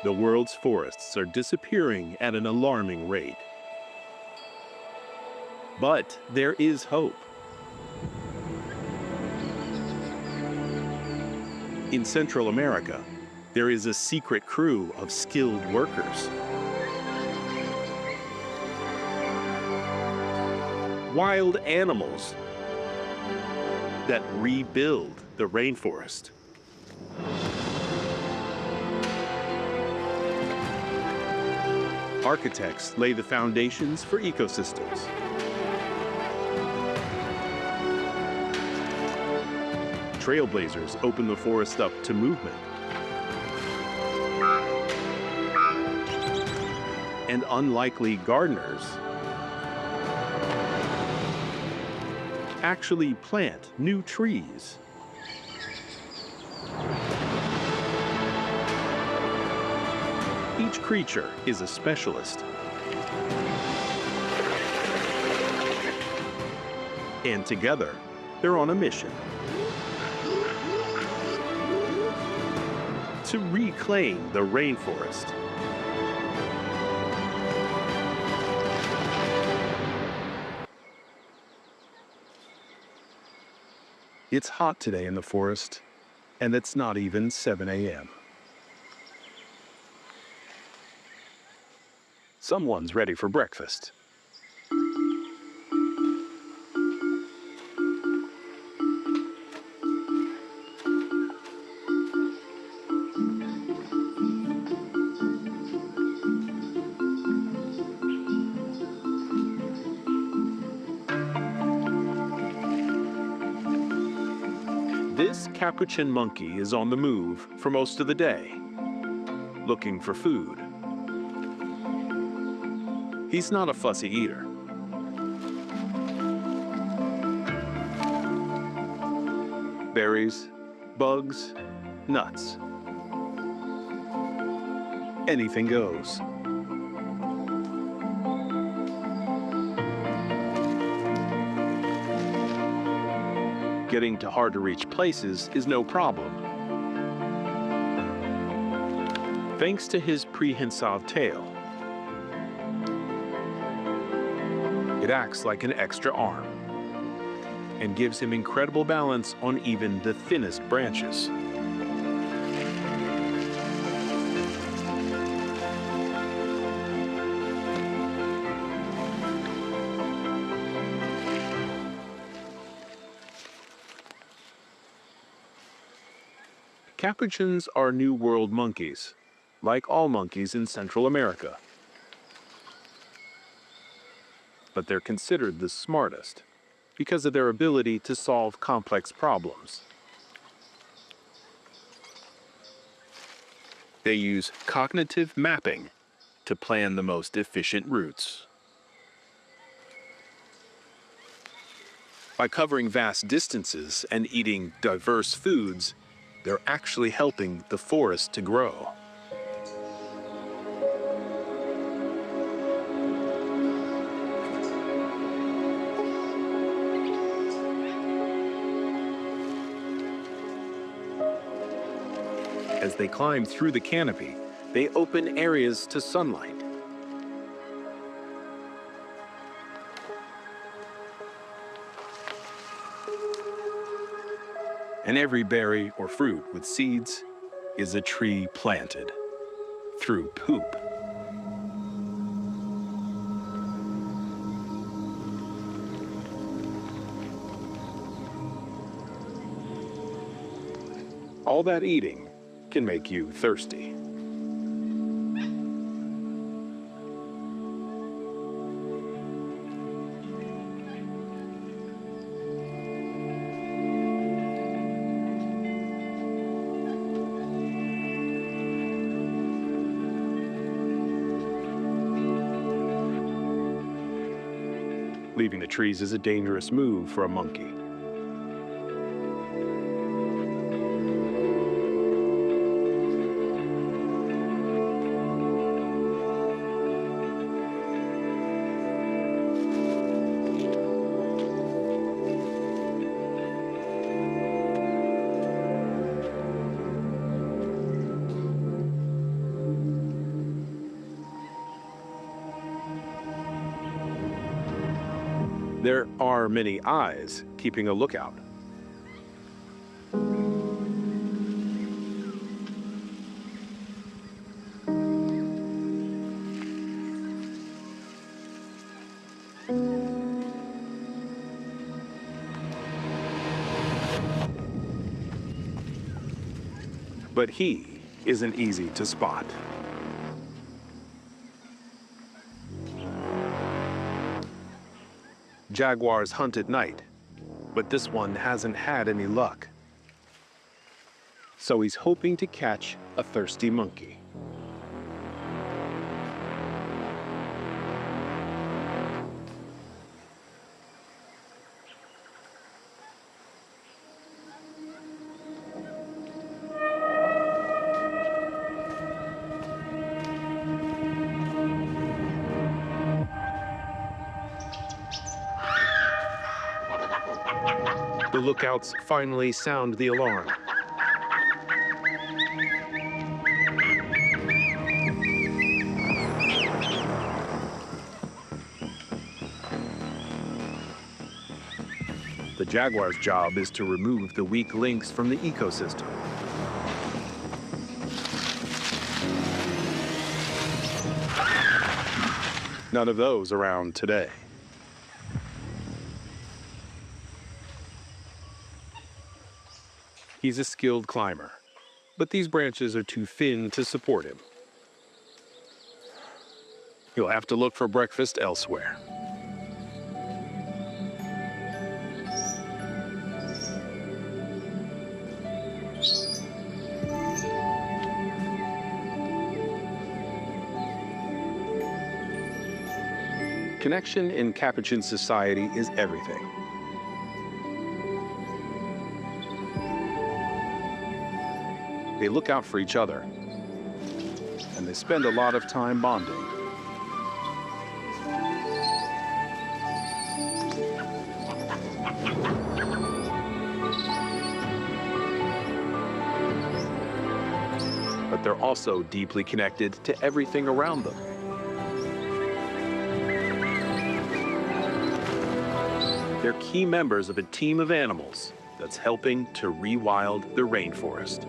The world's forests are disappearing at an alarming rate. But there is hope. In Central America, there is a secret crew of skilled workers. Wild animals that rebuild the rainforest. Architects lay the foundations for ecosystems. Trailblazers open the forest up to movement. And unlikely gardeners actually plant new trees. Each creature is a specialist. And together, they're on a mission to reclaim the rainforest. It's hot today in the forest, and it's not even 7 a.m. Someone's ready for breakfast. This capuchin monkey is on the move for most of the day, looking for food. He's not a fussy eater. Berries, bugs, nuts. Anything goes. Getting to hard-to-reach places is no problem. Thanks to his prehensile tail, it acts like an extra arm and gives him incredible balance on even the thinnest branches. Capuchins are New World monkeys, like all monkeys in Central America. But they're considered the smartest because of their ability to solve complex problems. They use cognitive mapping to plan the most efficient routes. By covering vast distances and eating diverse foods, they're actually helping the forest to grow. As they climb through the canopy, they open areas to sunlight. And every berry or fruit with seeds is a tree planted through poop. All that eating can make you thirsty. Leaving the trees is a dangerous move for a monkey. There are many eyes keeping a lookout. But he isn't easy to spot. Jaguars hunt at night, but this one hasn't had any luck. So he's hoping to catch a thirsty monkey. The lookouts finally sound the alarm. The jaguar's job is to remove the weak links from the ecosystem. None of those around today. He's a skilled climber, but these branches are too thin to support him. He'll have to look for breakfast elsewhere. Connection in Capuchin society is everything. They look out for each other, and they spend a lot of time bonding. But they're also deeply connected to everything around them. They're key members of a team of animals that's helping to rewild the rainforest.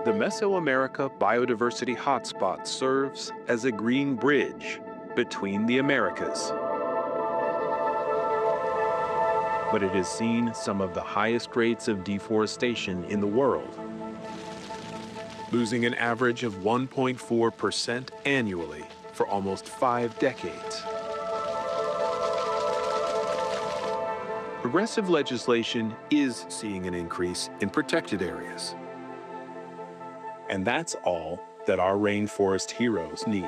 The Mesoamerica biodiversity hotspot serves as a green bridge between the Americas. But it has seen some of the highest rates of deforestation in the world, losing an average of 1.4% annually for almost 5 decades. Progressive legislation is seeing an increase in protected areas. And that's all that our rainforest heroes need.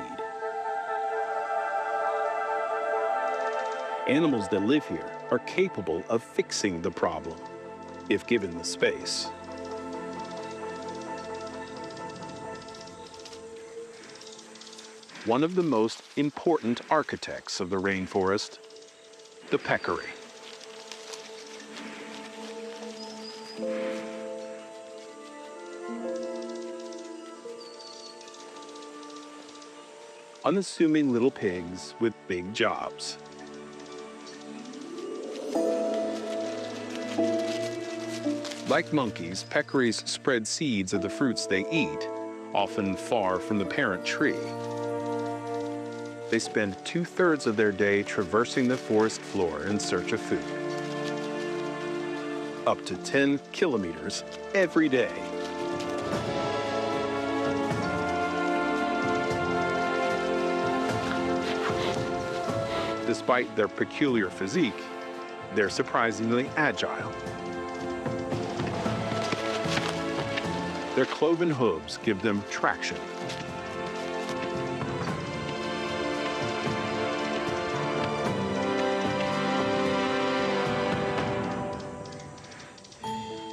Animals that live here are capable of fixing the problem, if given the space. One of the most important architects of the rainforest, the peccary. Unassuming little pigs with big jobs. Like monkeys, peccaries spread seeds of the fruits they eat, often far from the parent tree. They spend 2/3 of their day traversing the forest floor in search of food. Up to 10 kilometers every day. Despite their peculiar physique, they're surprisingly agile. Their cloven hooves give them traction.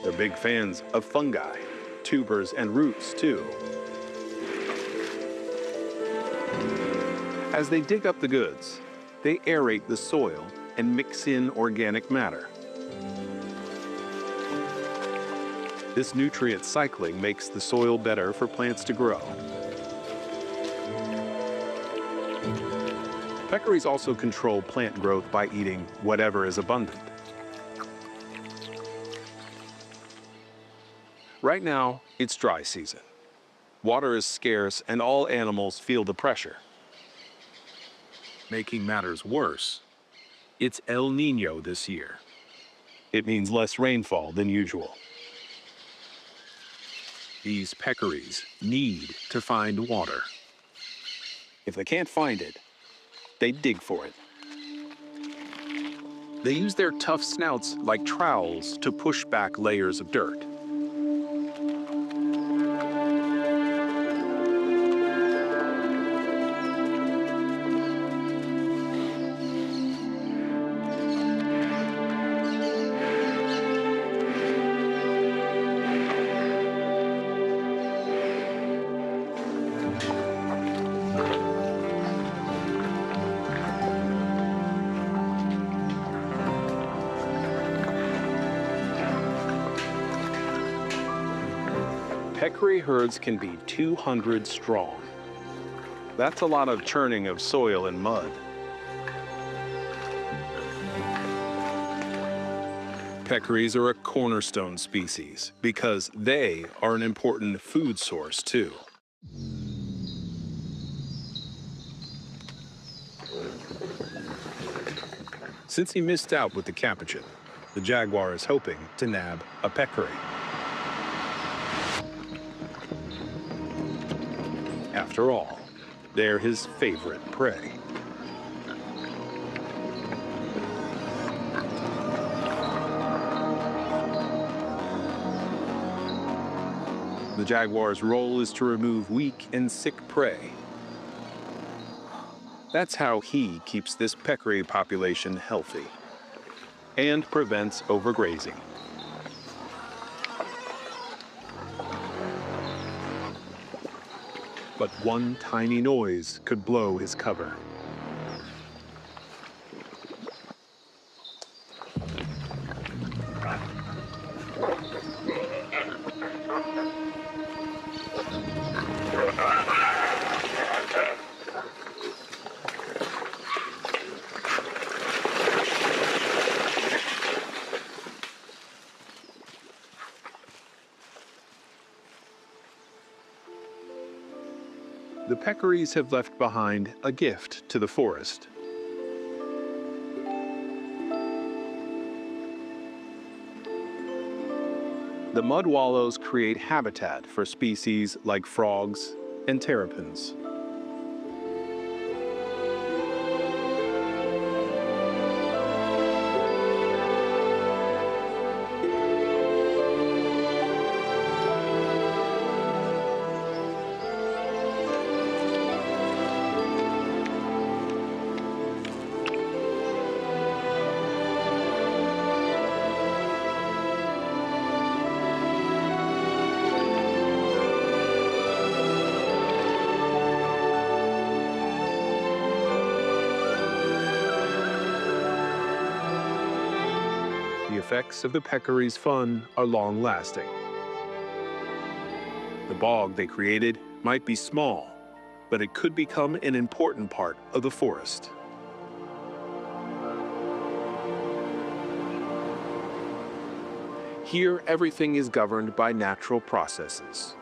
They're big fans of fungi, tubers, and roots, too. As they dig up the goods, they aerate the soil and mix in organic matter. This nutrient cycling makes the soil better for plants to grow. Peccaries also control plant growth by eating whatever is abundant. Right now, it's dry season. Water is scarce and all animals feel the pressure. Making matters worse, it's El Niño this year. It means less rainfall than usual. These peccaries need to find water. If they can't find it, they dig for it. They use their tough snouts like trowels to push back layers of dirt. Peccary herds can be 200 strong. That's a lot of churning of soil and mud. Peccaries are a cornerstone species because they are an important food source too. Since he missed out with the capuchin, the jaguar is hoping to nab a peccary. After all, they're his favorite prey. The jaguar's role is to remove weak and sick prey. That's how he keeps this peccary population healthy and prevents overgrazing. But one tiny noise could blow his cover. The peccaries have left behind a gift to the forest. The mud wallows create habitat for species like frogs and terrapins. The effects of the peccary's fun are long-lasting. The bog they created might be small, but it could become an important part of the forest. Here, everything is governed by natural processes,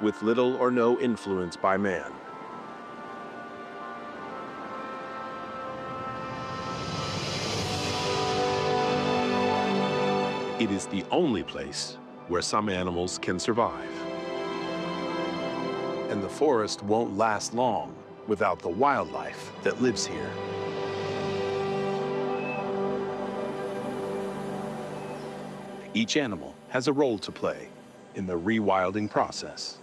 with little or no influence by man. It is the only place where some animals can survive. And the forest won't last long without the wildlife that lives here. Each animal has a role to play in the rewilding process.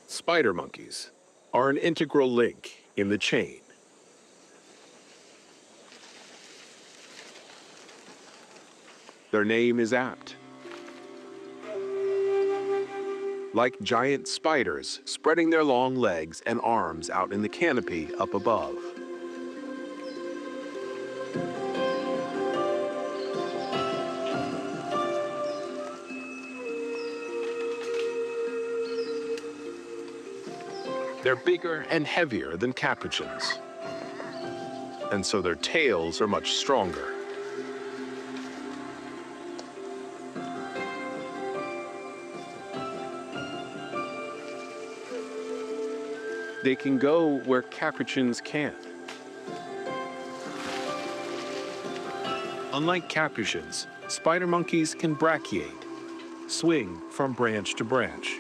Spider monkeys are an integral link in the chain. Their name is apt. Like giant spiders spreading their long legs and arms out in the canopy up above. They're bigger and heavier than capuchins, and so their tails are much stronger. They can go where capuchins can't. Unlike capuchins, spider monkeys can brachiate, swing from branch to branch.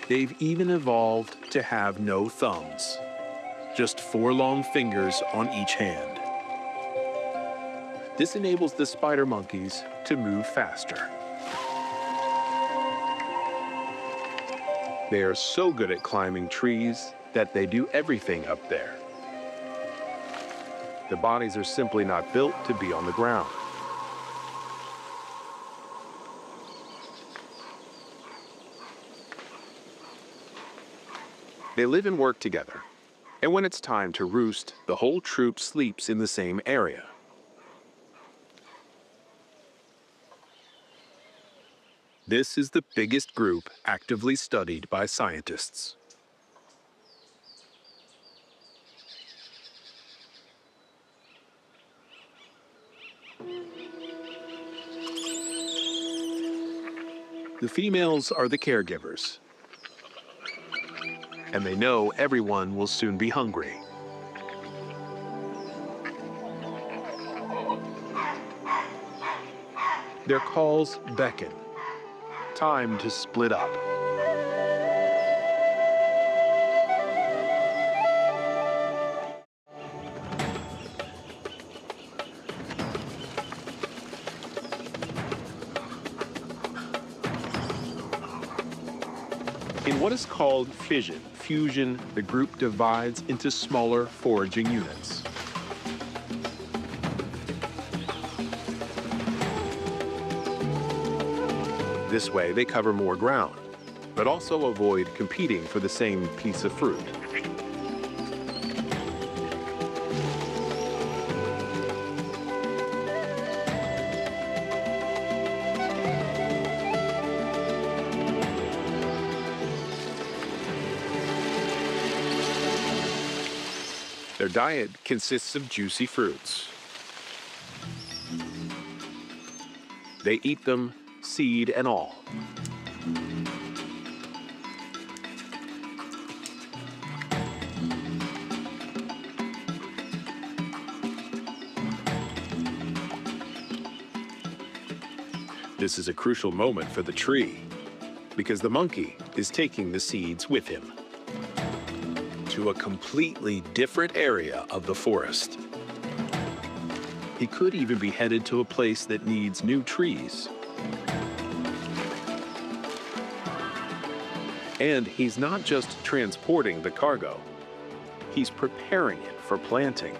They've even evolved to have no thumbs, just 4 long fingers on each hand. This enables the spider monkeys to move faster. They are so good at climbing trees that they do everything up there. Their bodies are simply not built to be on the ground. They live and work together, and when it's time to roost, the whole troop sleeps in the same area. This is the biggest group actively studied by scientists. The females are the caregivers, and they know everyone will soon be hungry. Their calls beckon. Time to split up. In what is called fusion, the group divides into smaller foraging units. This way, they cover more ground, but also avoid competing for the same piece of fruit. Their diet consists of juicy fruits. They eat them, seed and all. This is a crucial moment for the tree, because the monkey is taking the seeds with him to a completely different area of the forest. He could even be headed to a place that needs new trees. And he's not just transporting the cargo, he's preparing it for planting.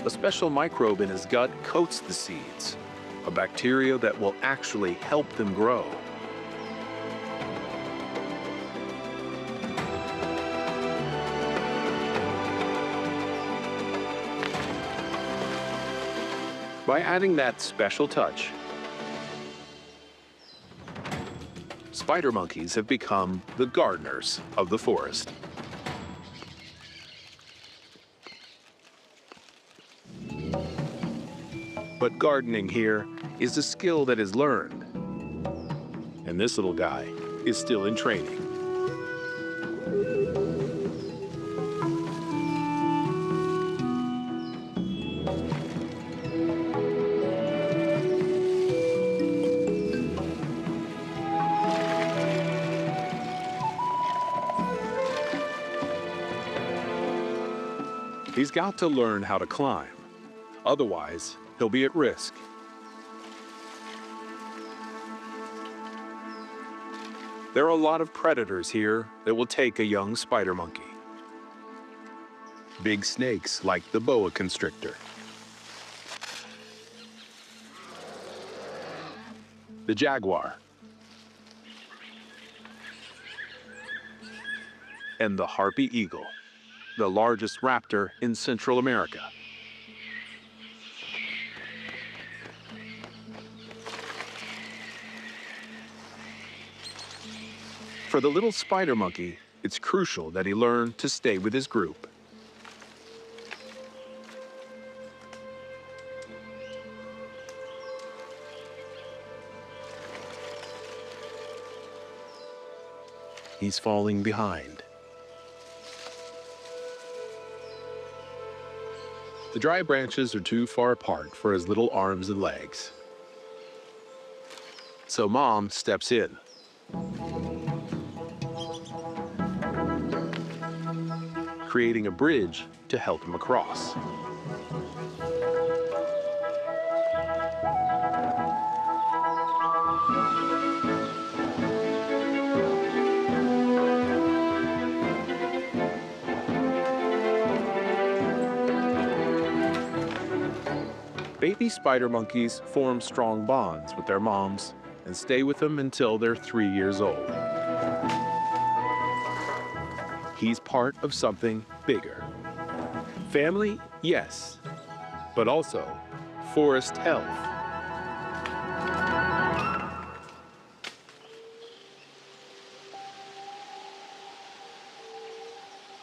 A special microbe in his gut coats the seeds, a bacteria that will actually help them grow. By adding that special touch, spider monkeys have become the gardeners of the forest. But gardening here is a skill that is learned, and this little guy is still in training. He's got to learn how to climb, otherwise he'll be at risk. There are a lot of predators here that will take a young spider monkey. Big snakes like the boa constrictor, the jaguar, and the harpy eagle, the largest raptor in Central America. For the little spider monkey, it's crucial that he learn to stay with his group. He's falling behind. The dry branches are too far apart for his little arms and legs. So Mom steps in. Creating a bridge to help him across. Baby spider monkeys form strong bonds with their moms and stay with them until they're 3 years old. He's part of something bigger. Family, yes, but also forest health.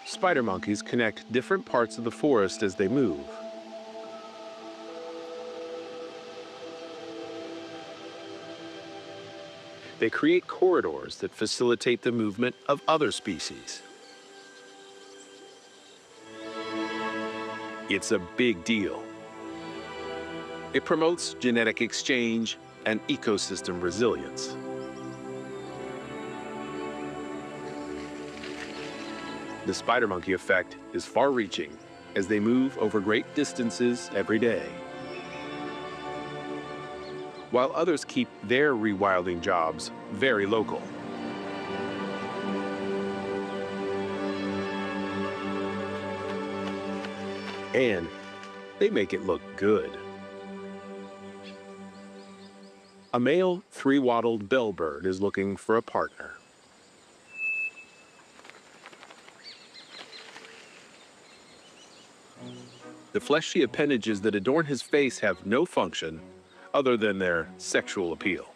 Spider monkeys connect different parts of the forest as they move. They create corridors that facilitate the movement of other species. It's a big deal. It promotes genetic exchange and ecosystem resilience. The spider monkey effect is far-reaching as they move over great distances every day, while others keep their rewilding jobs very local. And they make it look good. A male three-wattled bellbird is looking for a partner. The fleshy appendages that adorn his face have no function other than their sexual appeal.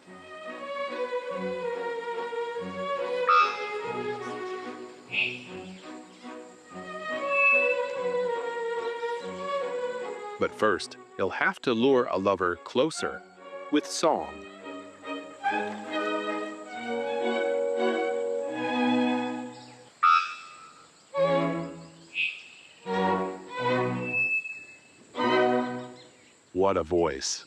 But first, he'll have to lure a lover closer with song. What a voice.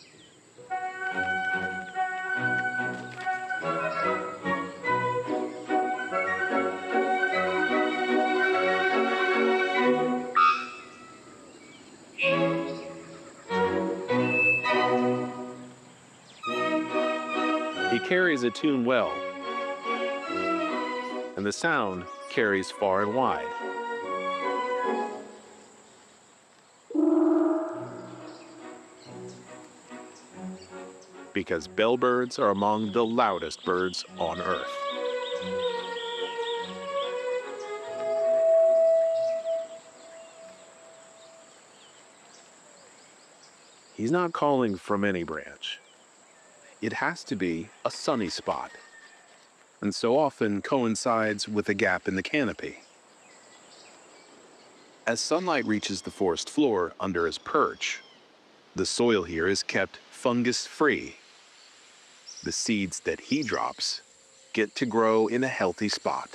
He carries a tune well, and the sound carries far and wide. Because bellbirds are among the loudest birds on Earth. He's not calling from any branch. It has to be a sunny spot, and so often coincides with a gap in the canopy. As sunlight reaches the forest floor under his perch, the soil here is kept fungus-free. The seeds that he drops get to grow in a healthy spot.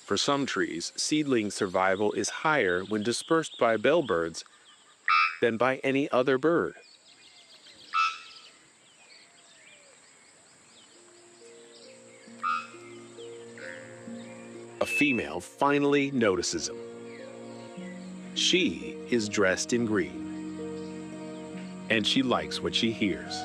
For some trees, seedling survival is higher when dispersed by bellbirds than by any other bird. A female finally notices him. She is dressed in green, and she likes what she hears.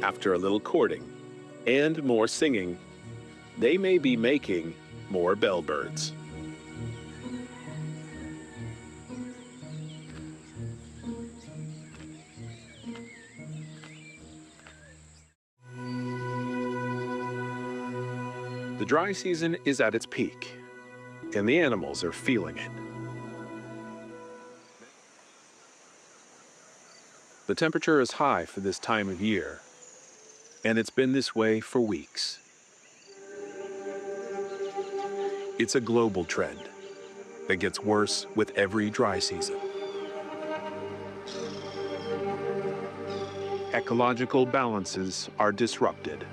After a little courting and more singing, they may be making more bellbirds. The dry season is at its peak, and the animals are feeling it. The temperature is high for this time of year, and it's been this way for weeks. It's a global trend that gets worse with every dry season. Ecological balances are disrupted.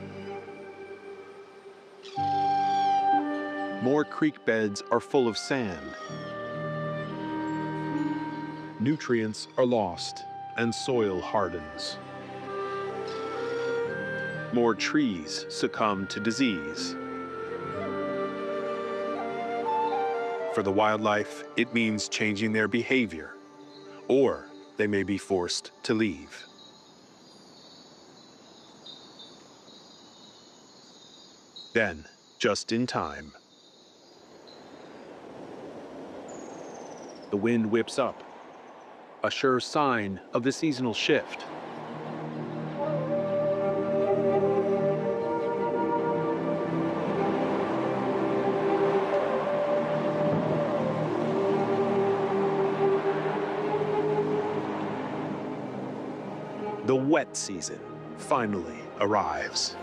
More creek beds are full of sand. Nutrients are lost and soil hardens. More trees succumb to disease. For the wildlife, it means changing their behavior, or they may be forced to leave. Then, just in time, the wind whips up, a sure sign of the seasonal shift. The wet season finally arrives.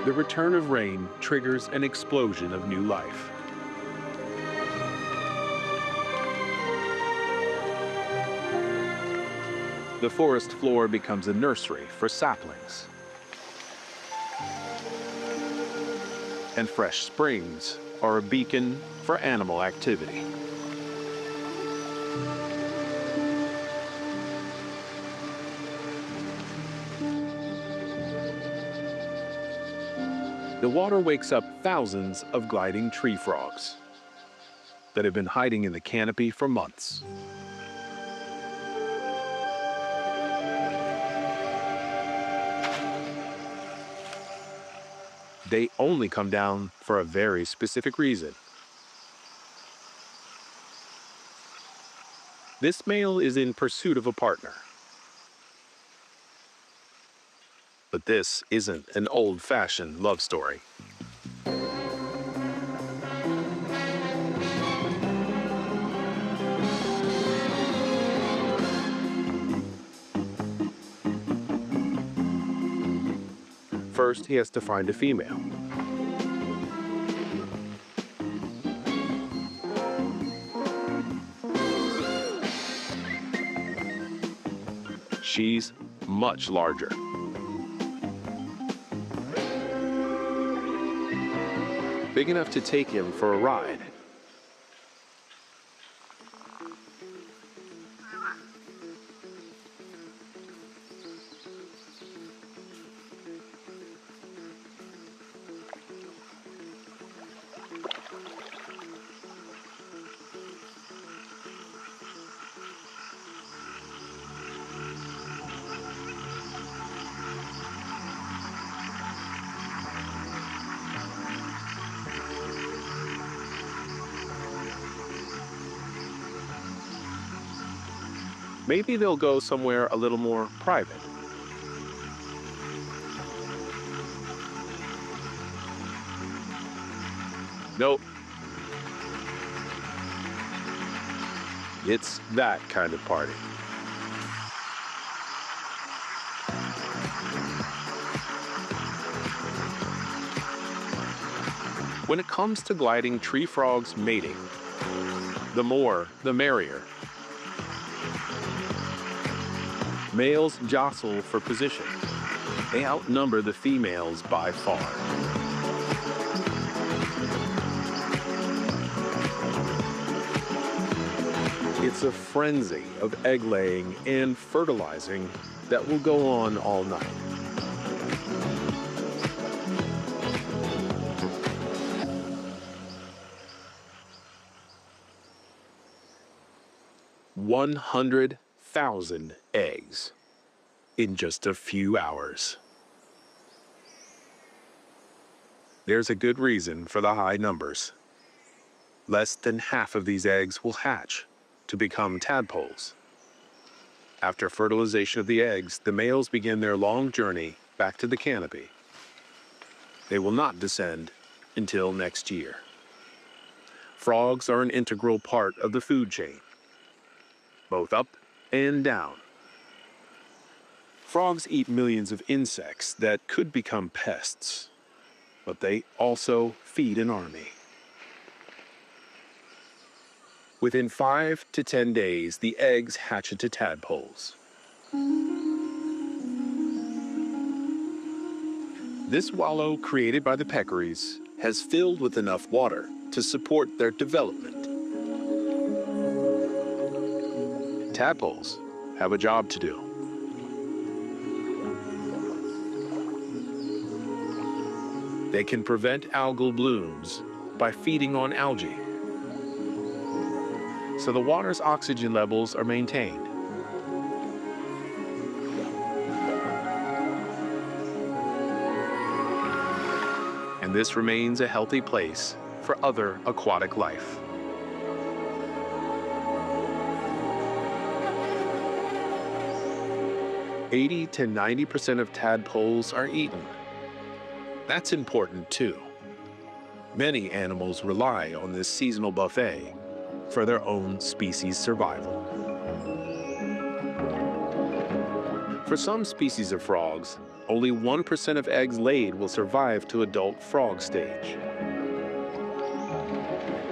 The return of rain triggers an explosion of new life. The forest floor becomes a nursery for saplings. And fresh springs are a beacon for animal activity. The water wakes up thousands of gliding tree frogs that have been hiding in the canopy for months. They only come down for a very specific reason. This male is in pursuit of a partner. But this isn't an old-fashioned love story. First, he has to find a female. She's much larger. Big enough to take him for a ride. Maybe they'll go somewhere a little more private. Nope. It's that kind of party. When it comes to gliding tree frogs mating, the more, the merrier. Males jostle for position. They outnumber the females by far. It's a frenzy of egg laying and fertilizing that will go on all night. $100,000 eggs. in just a few hours. There's a good reason for the high numbers. Less than half of these eggs will hatch to become tadpoles. After fertilization of the eggs, the males begin their long journey back to the canopy. They will not descend until next year. Frogs are an integral part of the food chain, both up and down. Frogs eat millions of insects that could become pests, but they also feed an army. Within 5 to 10 days, the eggs hatch into tadpoles. This wallow created by the peccaries has filled with enough water to support their development. Tadpoles have a job to do. They can prevent algal blooms by feeding on algae, so the water's oxygen levels are maintained. And this remains a healthy place for other aquatic life. $80 to 90% of tadpoles are eaten. That's important too. Many animals rely on this seasonal buffet for their own species' survival. For some species of frogs, only 1% of eggs laid will survive to adult frog stage.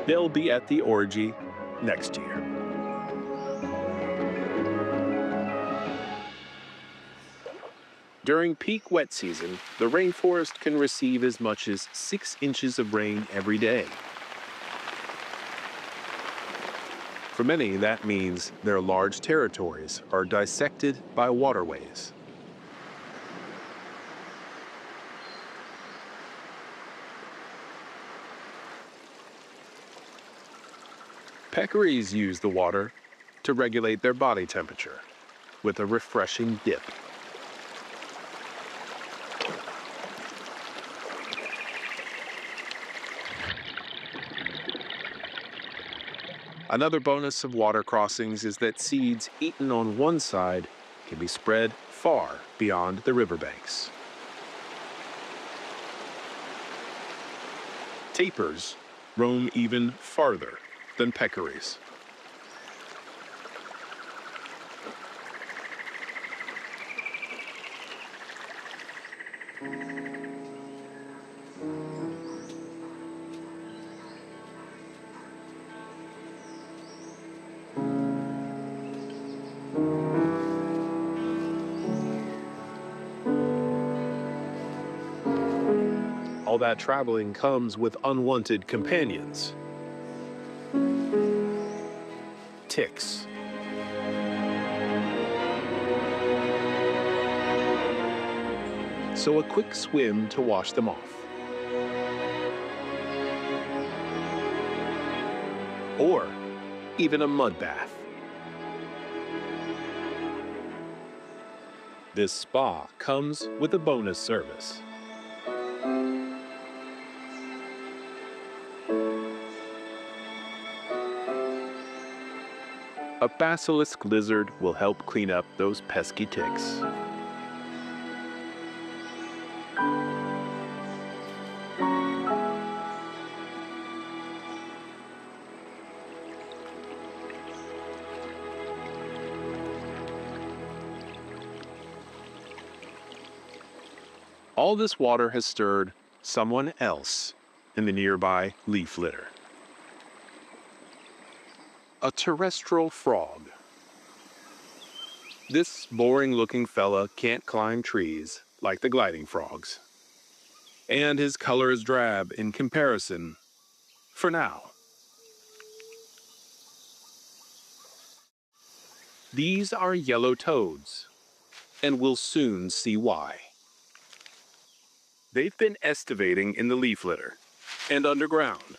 They'll be at the orgy next year. During peak wet season, the rainforest can receive as much as 6 inches of rain every day. For many, that means their large territories are dissected by waterways. Peccaries use the water to regulate their body temperature with a refreshing dip. Another bonus of water crossings is that seeds eaten on one side can be spread far beyond the riverbanks. Tapirs roam even farther than peccaries. All that traveling comes with unwanted companions. Ticks. So a quick swim to wash them off. Or even a mud bath. This spa comes with a bonus service. A basilisk lizard will help clean up those pesky ticks. All this water has stirred someone else in the nearby leaf litter. A terrestrial frog. This boring-looking fella can't climb trees like the gliding frogs. And his color is drab in comparison, for now. These are yellow toads, and we'll soon see why. They've been estivating in the leaf litter and underground,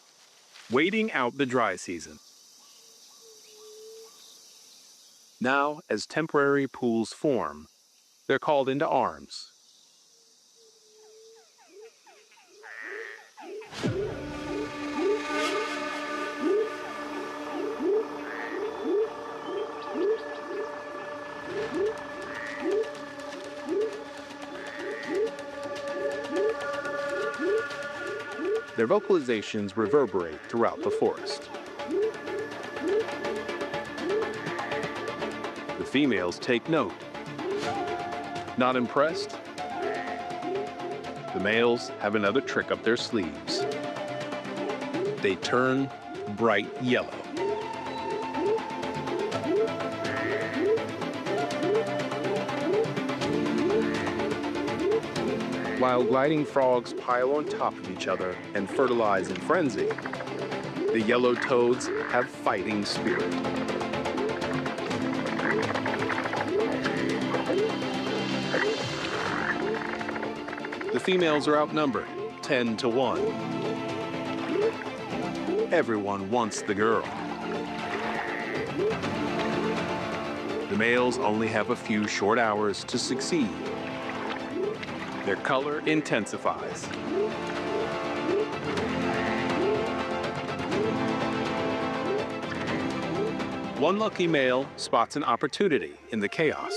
waiting out the dry season. Now, as temporary pools form, They're called into arms. Their vocalizations reverberate throughout the forest. The females take note. Not impressed? The males have another trick up their sleeves. They turn bright yellow. While gliding frogs pile on top of each other and fertilize in frenzy, the yellow toads have fighting spirit. The females are outnumbered, 10 to 1. Everyone wants the girl. The males only have a few short hours to succeed. Their color intensifies. One lucky male spots an opportunity in the chaos.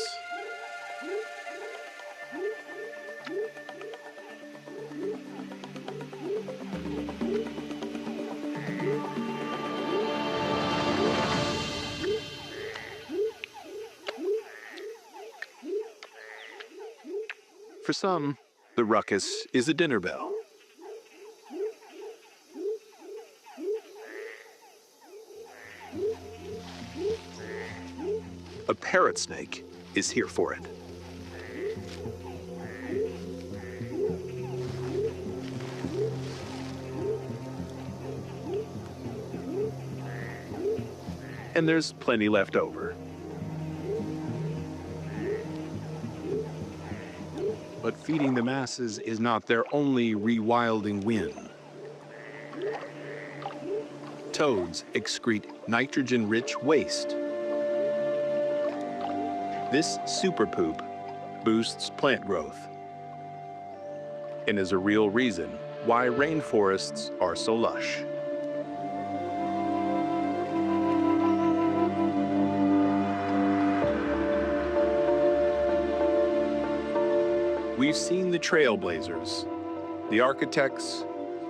For some, the ruckus is a dinner bell. A parrot snake is here for it. And there's plenty left over. But feeding the masses is not their only rewilding win. Toads excrete nitrogen-rich waste. This super poop boosts plant growth and is a real reason why rainforests are so lush. We've seen the trailblazers, the architects,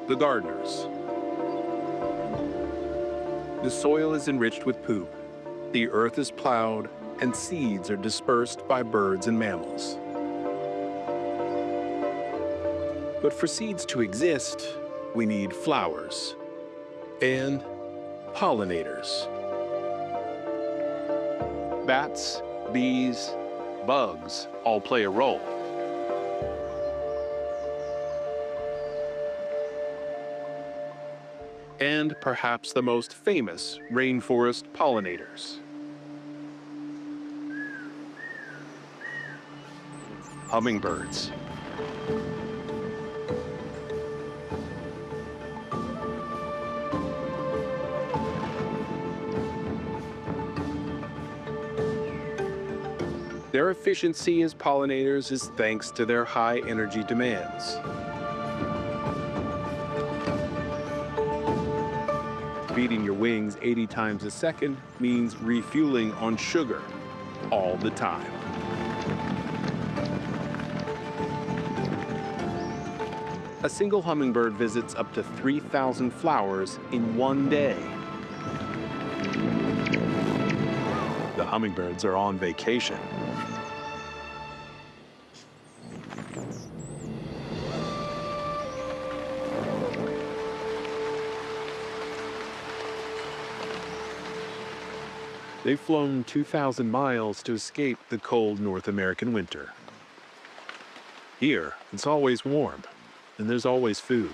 the gardeners. The soil is enriched with poop, the earth is plowed, and seeds are dispersed by birds and mammals. But for seeds to exist, we need flowers and pollinators. Bats, bees, bugs all play a role. And perhaps the most famous rainforest pollinators. Hummingbirds. Their efficiency as pollinators is thanks to their high energy demands. Beating your wings 80 times a second means refueling on sugar all the time. A single hummingbird visits up to 3,000 flowers in one day. The hummingbirds are on vacation. They've flown 2,000 miles to escape the cold North American winter. Here, it's always warm, and there's always food.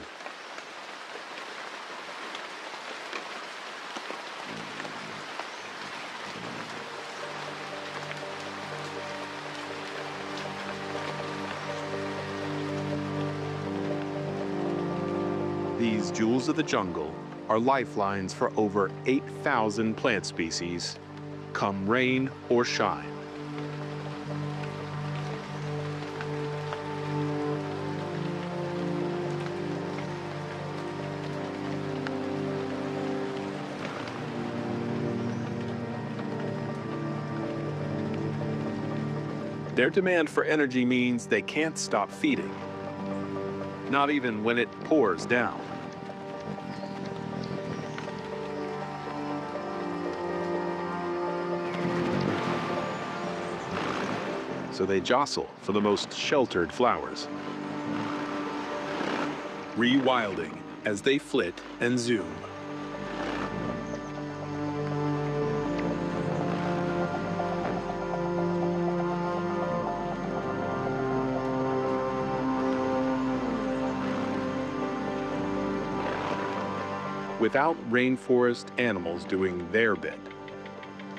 These jewels of the jungle are lifelines for over 8,000 plant species, come rain or shine. Their demand for energy means they can't stop feeding, not even when it pours down. So they jostle for the most sheltered flowers, rewilding as they flit and zoom. Without rainforest animals doing their bit,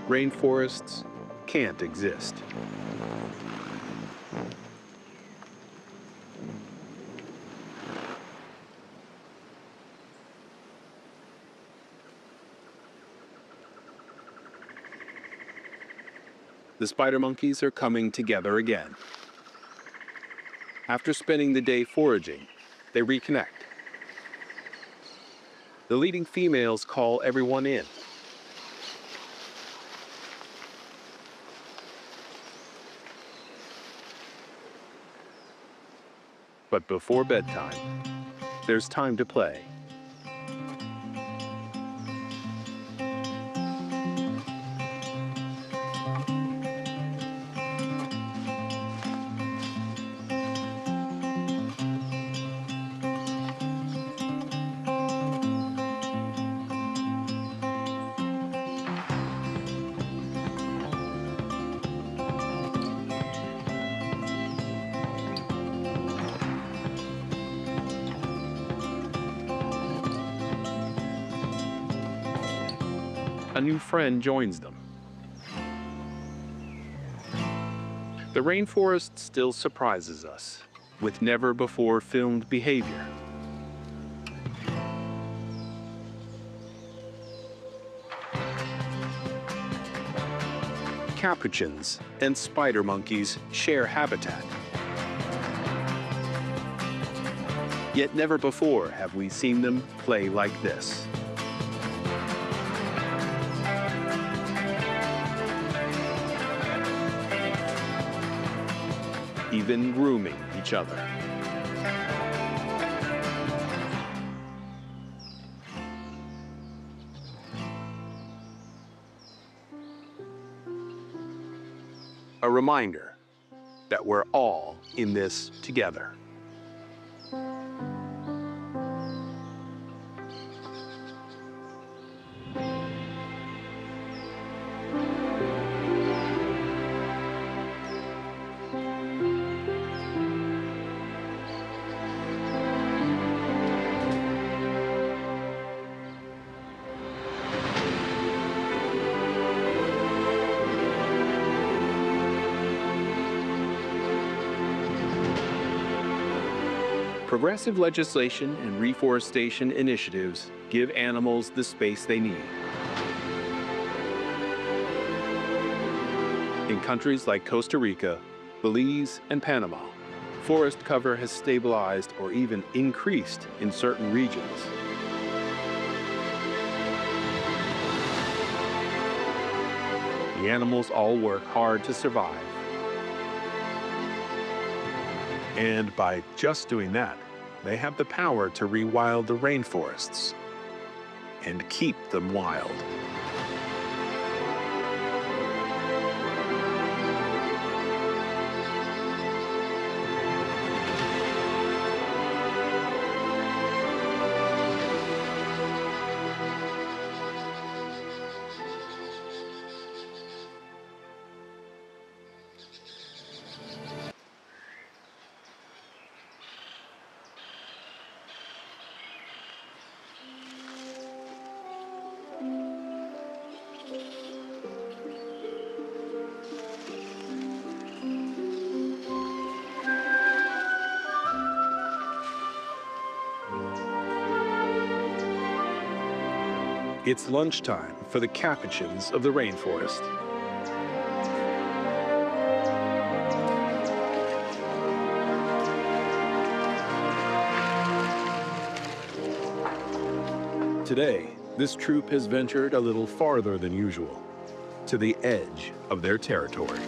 rainforests can't exist. The spider monkeys are coming together again. After spending the day foraging, they reconnect. The leading females call everyone in. But before bedtime, there's time to play. A new friend joins them. The rainforest still surprises us with never-before-filmed behavior. Capuchins and spider monkeys share habitat. Yet never before have we seen them play like this. Even grooming each other. A reminder that we're all in this together. Progressive legislation and reforestation initiatives give animals the space they need. In countries like Costa Rica, Belize, and Panama, forest cover has stabilized or even increased in certain regions. The animals all work hard to survive. And by just doing that, they have the power to rewild the rainforests and keep them wild. It's lunchtime for the capuchins of the rainforest. Today, this troop has ventured a little farther than usual, to the edge of their territory.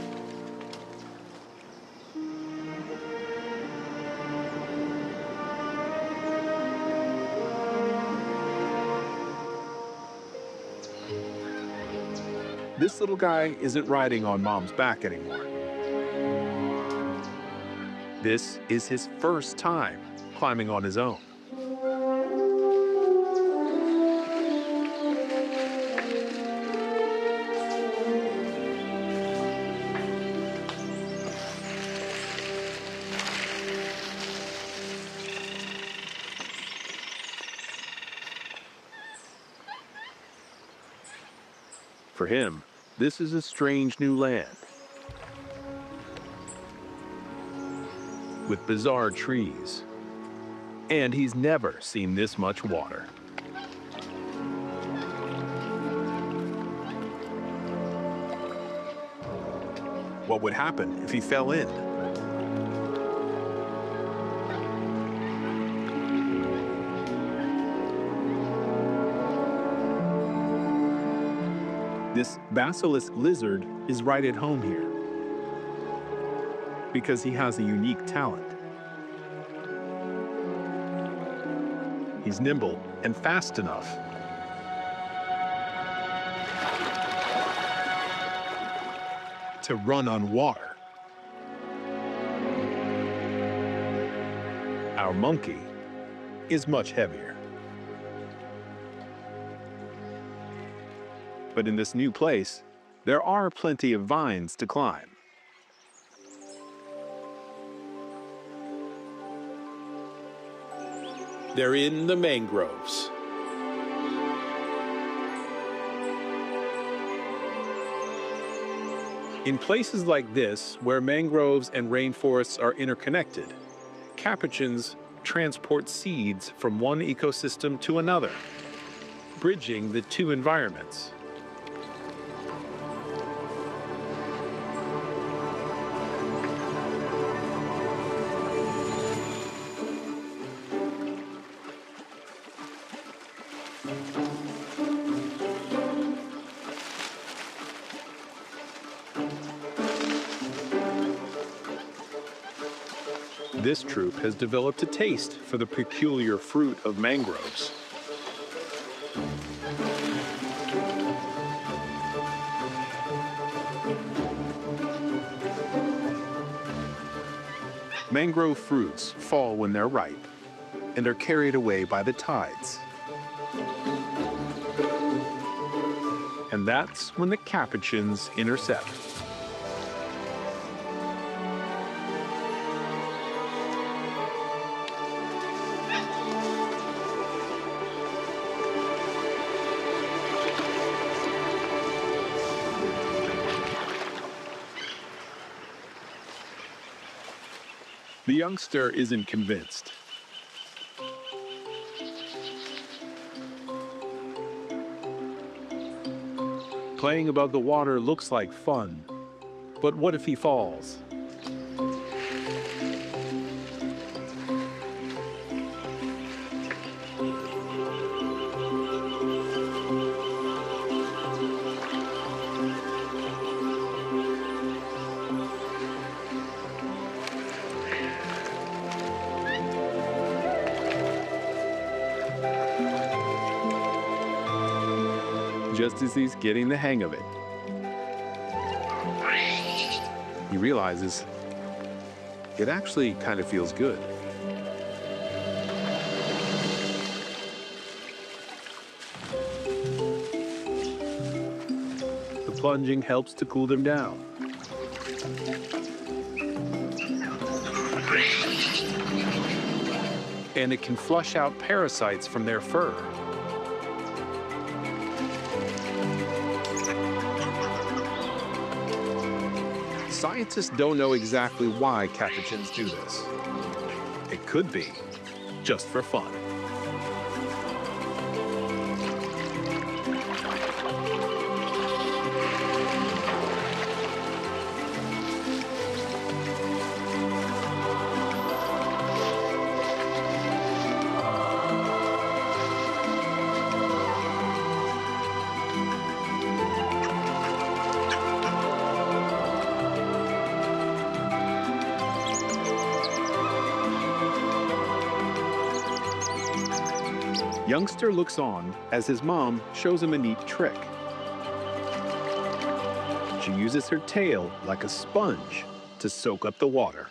This little guy isn't riding on Mom's back anymore. This is his first time climbing on his own. For him, this is a strange new land with bizarre trees, and he's never seen this much water. What would happen if he fell in? This basilisk lizard is right at home here because he has a unique talent. He's nimble and fast enough to run on water. Our monkey is much heavier. But in this new place, there are plenty of vines to climb. They're in the mangroves. In places like this, where mangroves and rainforests are interconnected, capuchins transport seeds from one ecosystem to another, bridging the two environments. This troop has developed a taste for the peculiar fruit of mangroves. Mangrove fruits fall when they're ripe and are carried away by the tides. And that's when the capuchins intercept. The youngster isn't convinced. Playing above the water looks like fun, but what if he falls? Just as he's getting the hang of it, he realizes it actually kind of feels good. The plunging helps to cool them down. And it can flush out parasites from their fur. Scientists don't know exactly why capuchins do this. It could be just for fun. Youngster looks on as his mom shows him a neat trick. She uses her tail like a sponge to soak up the water.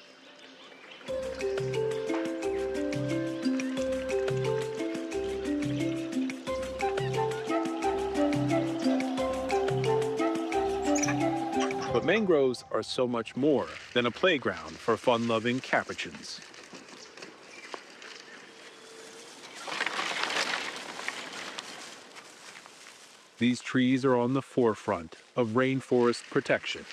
But mangroves are so much more than a playground for fun-loving capuchins. These trees are on the forefront of rainforest protection.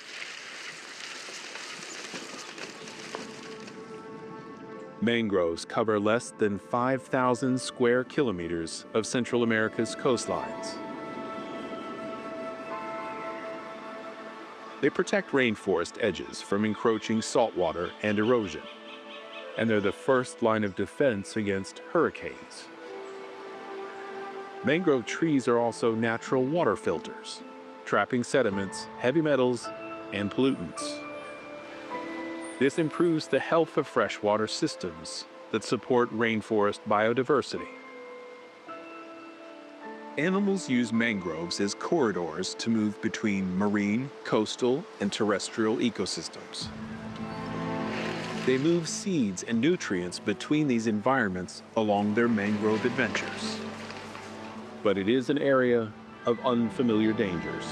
Mangroves cover less than 5,000 square kilometers of Central America's coastlines. They protect rainforest edges from encroaching saltwater and erosion, and they're the first line of defense against hurricanes. Mangrove trees are also natural water filters, trapping sediments, heavy metals, and pollutants. This improves the health of freshwater systems that support rainforest biodiversity. Animals use mangroves as corridors to move between marine, coastal, and terrestrial ecosystems. They move seeds and nutrients between these environments along their mangrove adventures. But it is an area of unfamiliar dangers.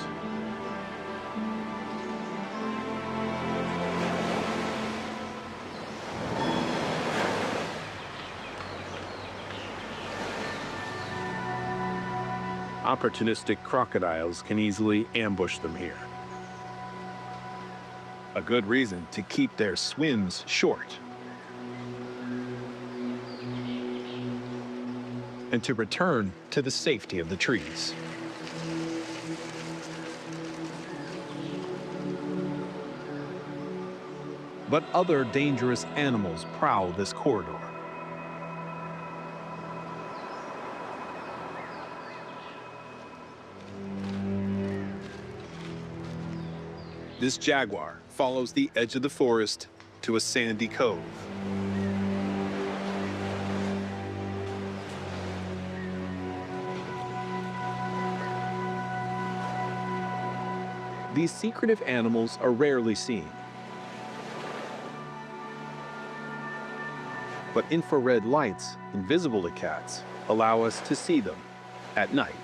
Opportunistic crocodiles can easily ambush them here. A good reason to keep their swims short. And to return to the safety of the trees. But other dangerous animals prowl this corridor. This jaguar follows the edge of the forest to a sandy cove. These secretive animals are rarely seen. But infrared lights, invisible to cats, allow us to see them at night.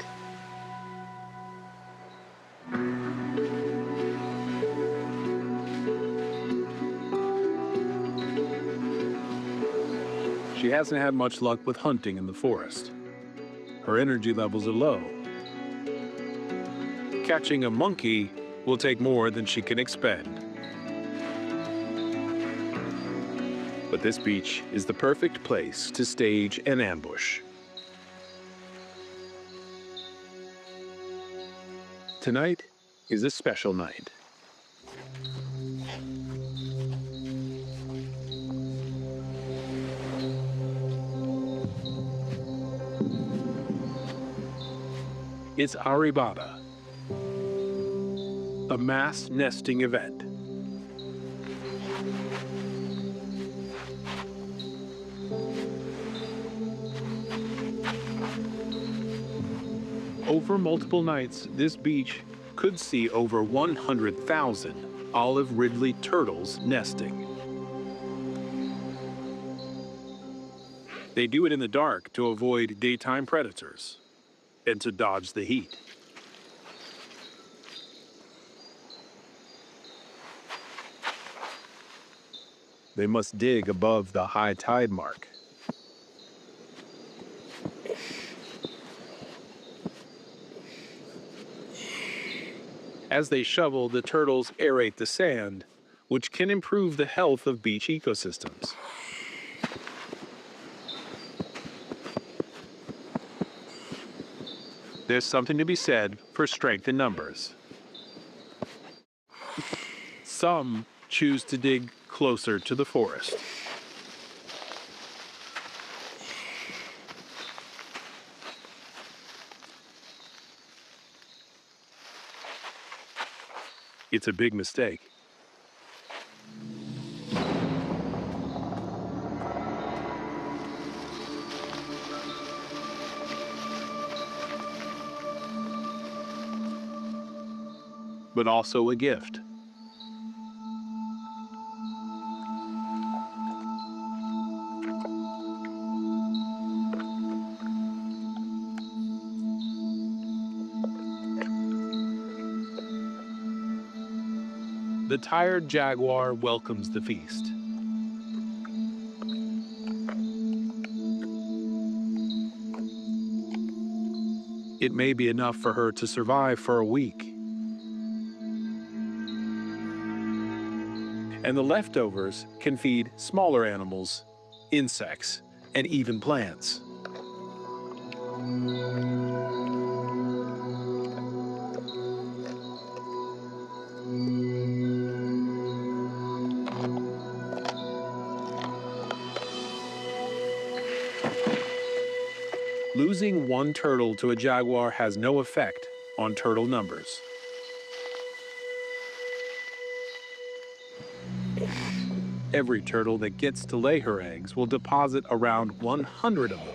She hasn't had much luck with hunting in the forest. Her energy levels are low. Catching a monkey will take more than she can expend. But this beach is the perfect place to stage an ambush. Tonight is a special night. It's 𝗥𝗲𝗹𝗁𝗂, a mass nesting event. Over multiple nights, this beach could see over 100,000 olive ridley turtles nesting. They do it in the dark to avoid daytime predators and to dodge the heat. They must dig above the high tide mark. As they shovel, the turtles aerate the sand, which can improve the health of beach ecosystems. There's something to be said for strength in numbers. Some choose to dig closer to the forest. It's a big mistake. but also a gift. The tired jaguar welcomes the feast. It may be enough for her to survive for a week. And the leftovers can feed smaller animals, insects, and even plants. Losing one turtle to a jaguar has no effect on turtle numbers. Every turtle that gets to lay her eggs will deposit around 100 of them.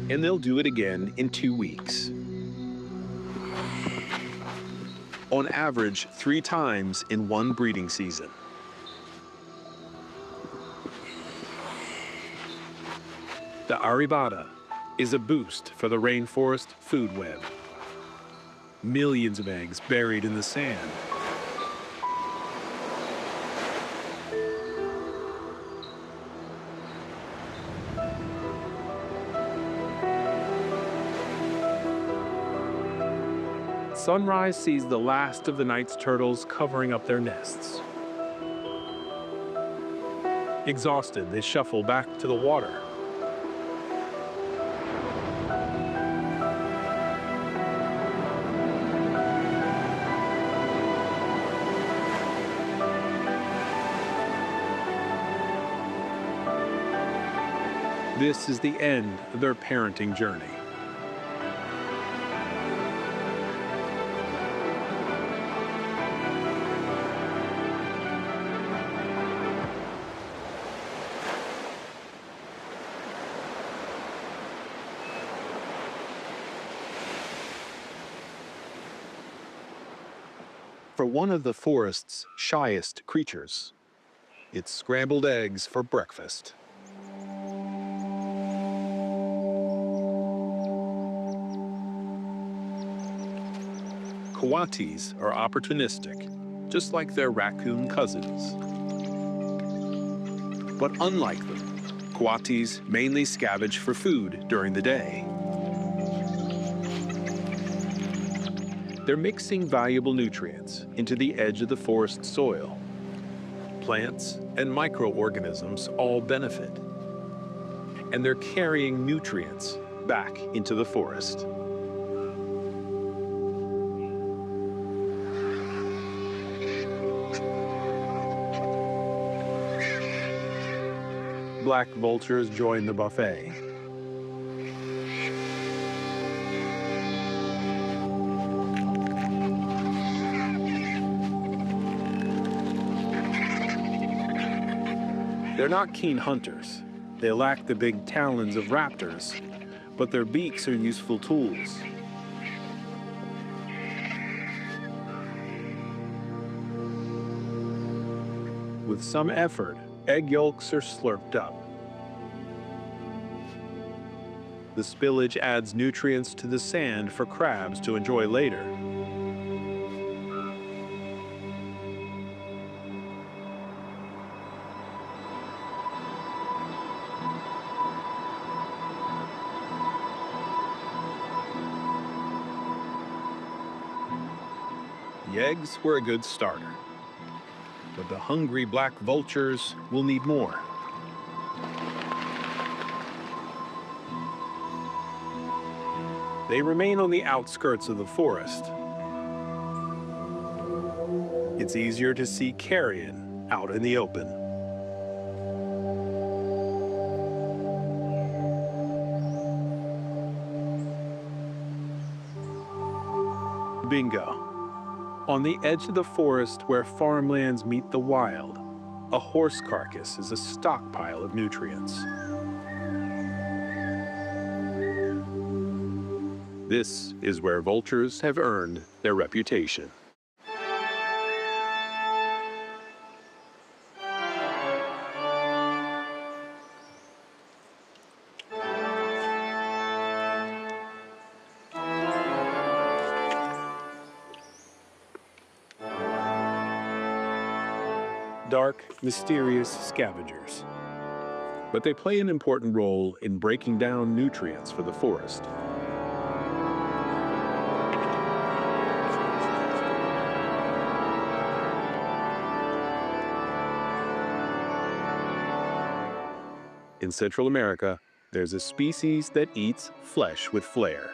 And they'll do it again in 2 weeks. On average, 3 times in one breeding season. The 𝗥𝗲𝗹𝗁𝗂 is a boost for the rainforest food web. Millions of eggs buried in the sand. Sunrise sees the last of the night's turtles covering up their nests. Exhausted, they shuffle back to the water. This is the end of their parenting journey. For one of the forest's shyest creatures, it's scrambled eggs for breakfast. Coatis are opportunistic, just like their raccoon cousins. But unlike them, coatis mainly scavenge for food during the day. They're mixing valuable nutrients into the edge of the forest soil. Plants and microorganisms all benefit. And they're carrying nutrients back into the forest. Black vultures join the buffet. They're not keen hunters. They lack the big talons of raptors, but their beaks are useful tools. With some effort, egg yolks are slurped up. The spillage adds nutrients to the sand for crabs to enjoy later. The eggs were a good starter, but the hungry black vultures will need more. They remain on the outskirts of the forest. It's easier to see carrion out in the open. Bingo. On the edge of the forest where farmlands meet the wild, a horse carcass is a stockpile of nutrients. This is where vultures have earned their reputation. Dark, mysterious scavengers. But they play an important role in breaking down nutrients for the forest. In Central America, there's a species that eats flesh with flair.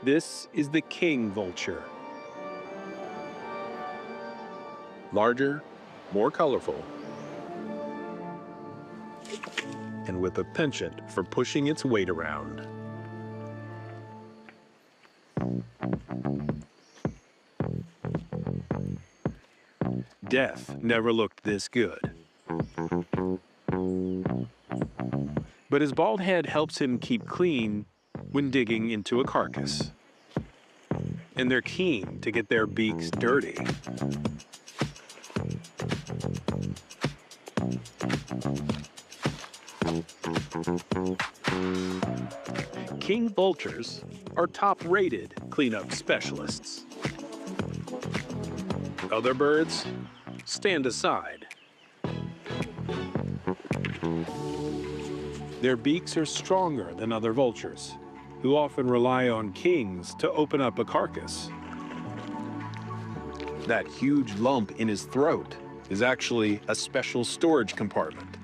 This is the king vulture. Larger, more colorful, and with a penchant for pushing its weight around. Death never looked this good. But his bald head helps him keep clean when digging into a carcass. And they're keen to get their beaks dirty. King vultures are top-rated cleanup specialists. Other birds stand aside. Their beaks are stronger than other vultures, who often rely on kings to open up a carcass. That huge lump in his throat is actually a special storage compartment.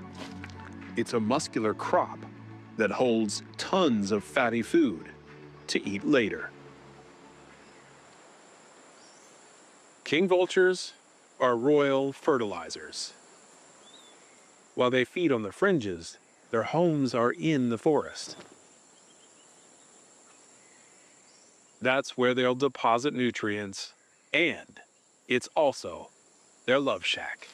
It's a muscular crop that holds tons of fatty food to eat later. King vultures are royal fertilizers. While they feed on the fringes, their homes are in the forest. That's where they'll deposit nutrients, and it's also their love shack.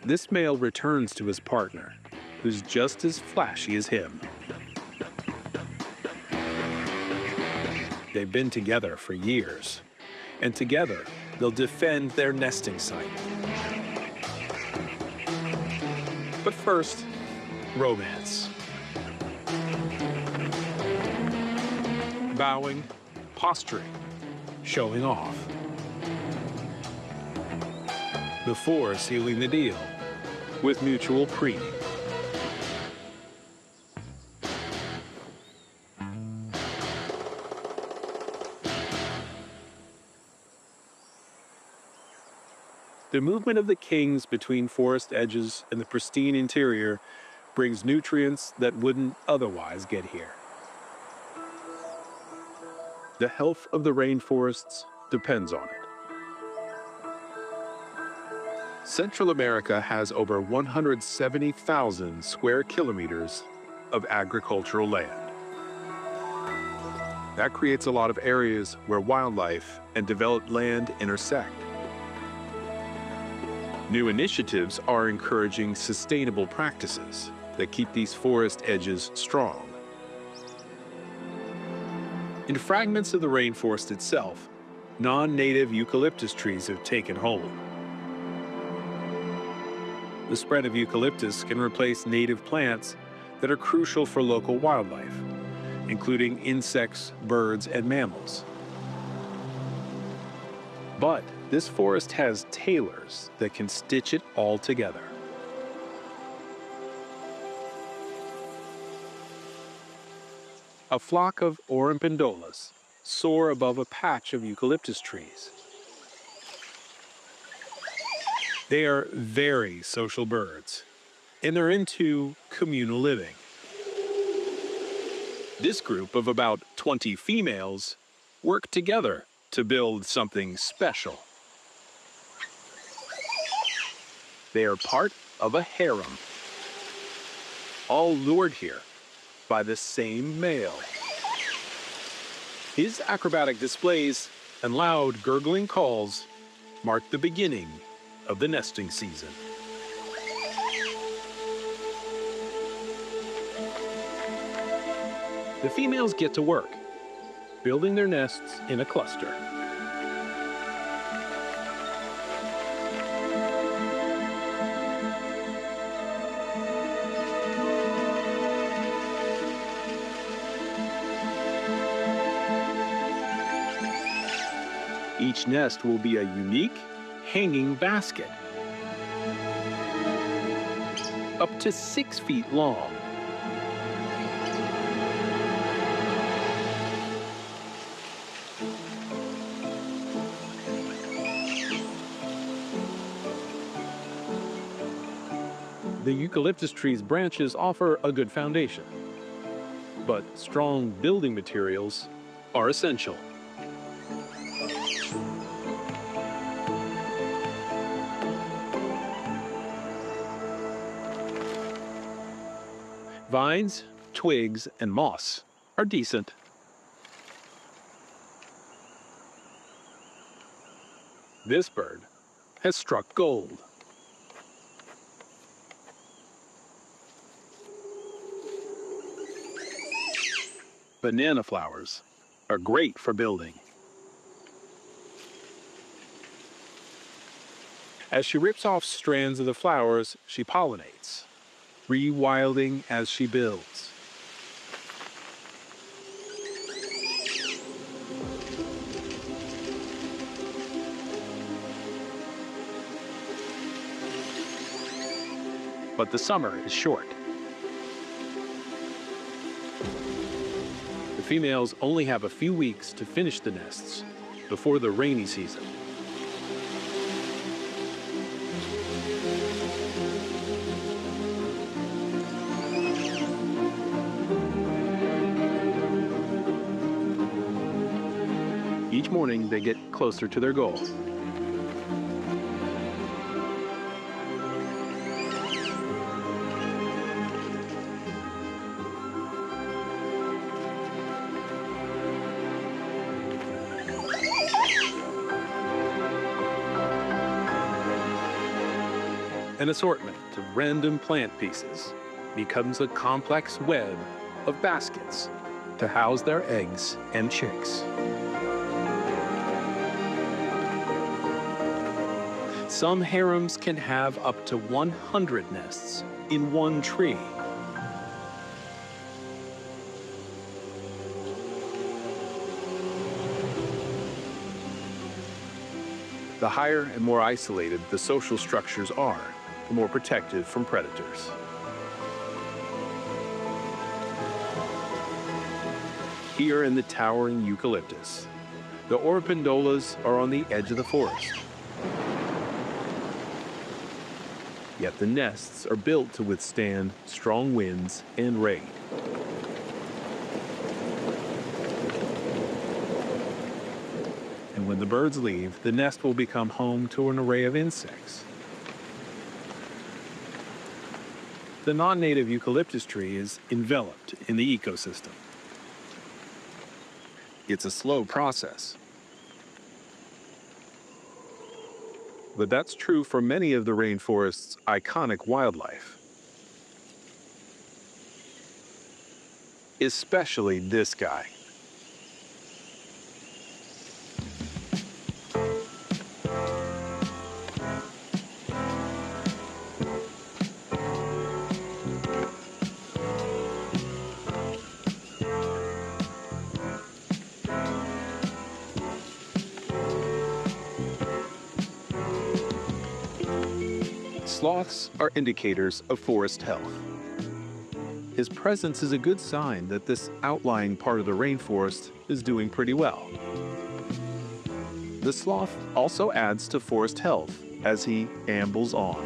This male returns to his partner, who's just as flashy as him. They've been together for years, and together they'll defend their nesting site. But first, romance. Bowing, posturing, showing off. Before sealing the deal with mutual preening. The movement of the kings between forest edges and the pristine interior brings nutrients that wouldn't otherwise get here. The health of the rainforests depends on it. Central America has over 170,000 square kilometers of agricultural land. That creates a lot of areas where wildlife and developed land intersect. New initiatives are encouraging sustainable practices that keep these forest edges strong. In fragments of the rainforest itself, non-native eucalyptus trees have taken hold. The spread of eucalyptus can replace native plants that are crucial for local wildlife, including insects, birds, and mammals. But this forest has tailors that can stitch it all together. A flock of 𝗿𝗏𝗄𝗯𝗄𝗏 soar above a patch of eucalyptus trees. They are very social birds, and they're into communal living. This group of about 20 females work together to build something special. They are part of a harem, all lured here by the same male. His acrobatic displays and loud gurgling calls mark the beginning of the nesting season. The females get to work, building their nests in a cluster. Each nest will be a unique hanging basket, up to 6 feet long. The eucalyptus tree's branches offer a good foundation, but strong building materials are essential. Vines, twigs, and moss are decent. This bird has struck gold. Banana flowers are great for building. As she rips off strands of the flowers, she pollinates, rewilding as she builds. But the summer is short. The females only have a few weeks to finish the nests before the rainy season. Each morning, they get closer to their goal. An assortment of random plant pieces becomes a complex web of baskets to house their eggs and chicks. Some harems can have up to 100 nests in one tree. The higher and more isolated the social structures are, the more protected from predators. Here in the towering eucalyptus, the 𝗹𝗶𝗶𝗀𝗁𝗀 are on the edge of the forest. Yet the nests are built to withstand strong winds and rain. And when the birds leave, the nest will become home to an array of insects. The non-native eucalyptus tree is enveloped in the ecosystem. It's a slow process. But that's true for many of the rainforest's iconic wildlife. Especially this guy. Sloths are indicators of forest health. His presence is a good sign that this outlying part of the rainforest is doing pretty well. The sloth also adds to forest health as he ambles on.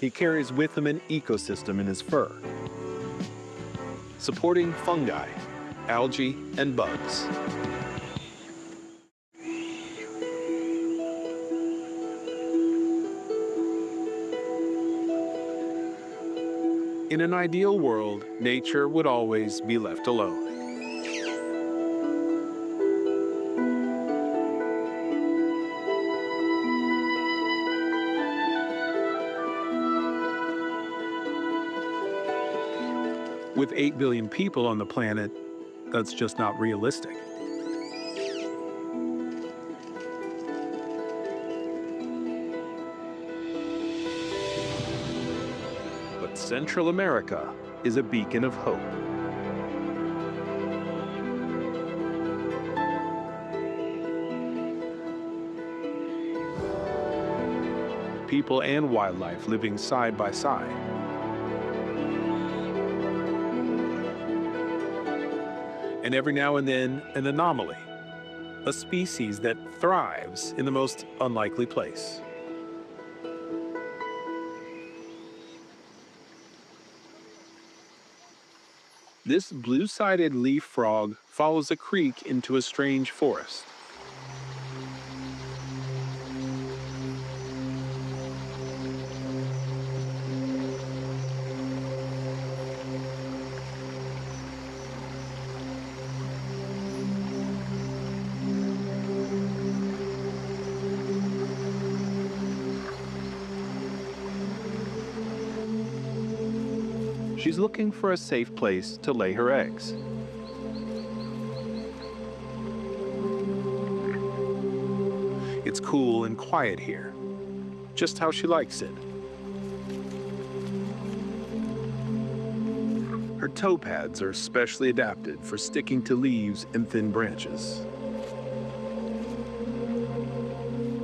He carries with him an ecosystem in his fur. supporting fungi, algae, and bugs. In an ideal world, nature would always be left alone. With 8 billion people on the planet, that's just not realistic. But Central America is a beacon of hope. People and wildlife living side by side. And every now and then, an anomaly, a species that thrives in the most unlikely place. This blue-sided leaf frog follows a creek into a strange forest. She's looking for a safe place to lay her eggs. It's cool and quiet here, just how she likes it. Her toe pads are specially adapted for sticking to leaves and thin branches.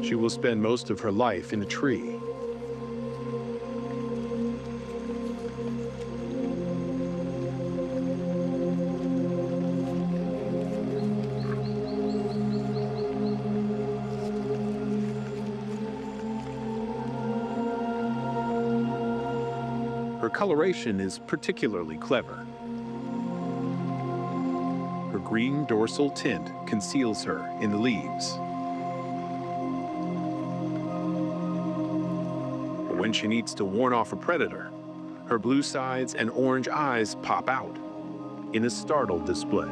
She will spend most of her life in a tree. Her coloration is particularly clever. Her green dorsal tint conceals her in the leaves. But when she needs to warn off a predator, her blue sides and orange eyes pop out in a startled display.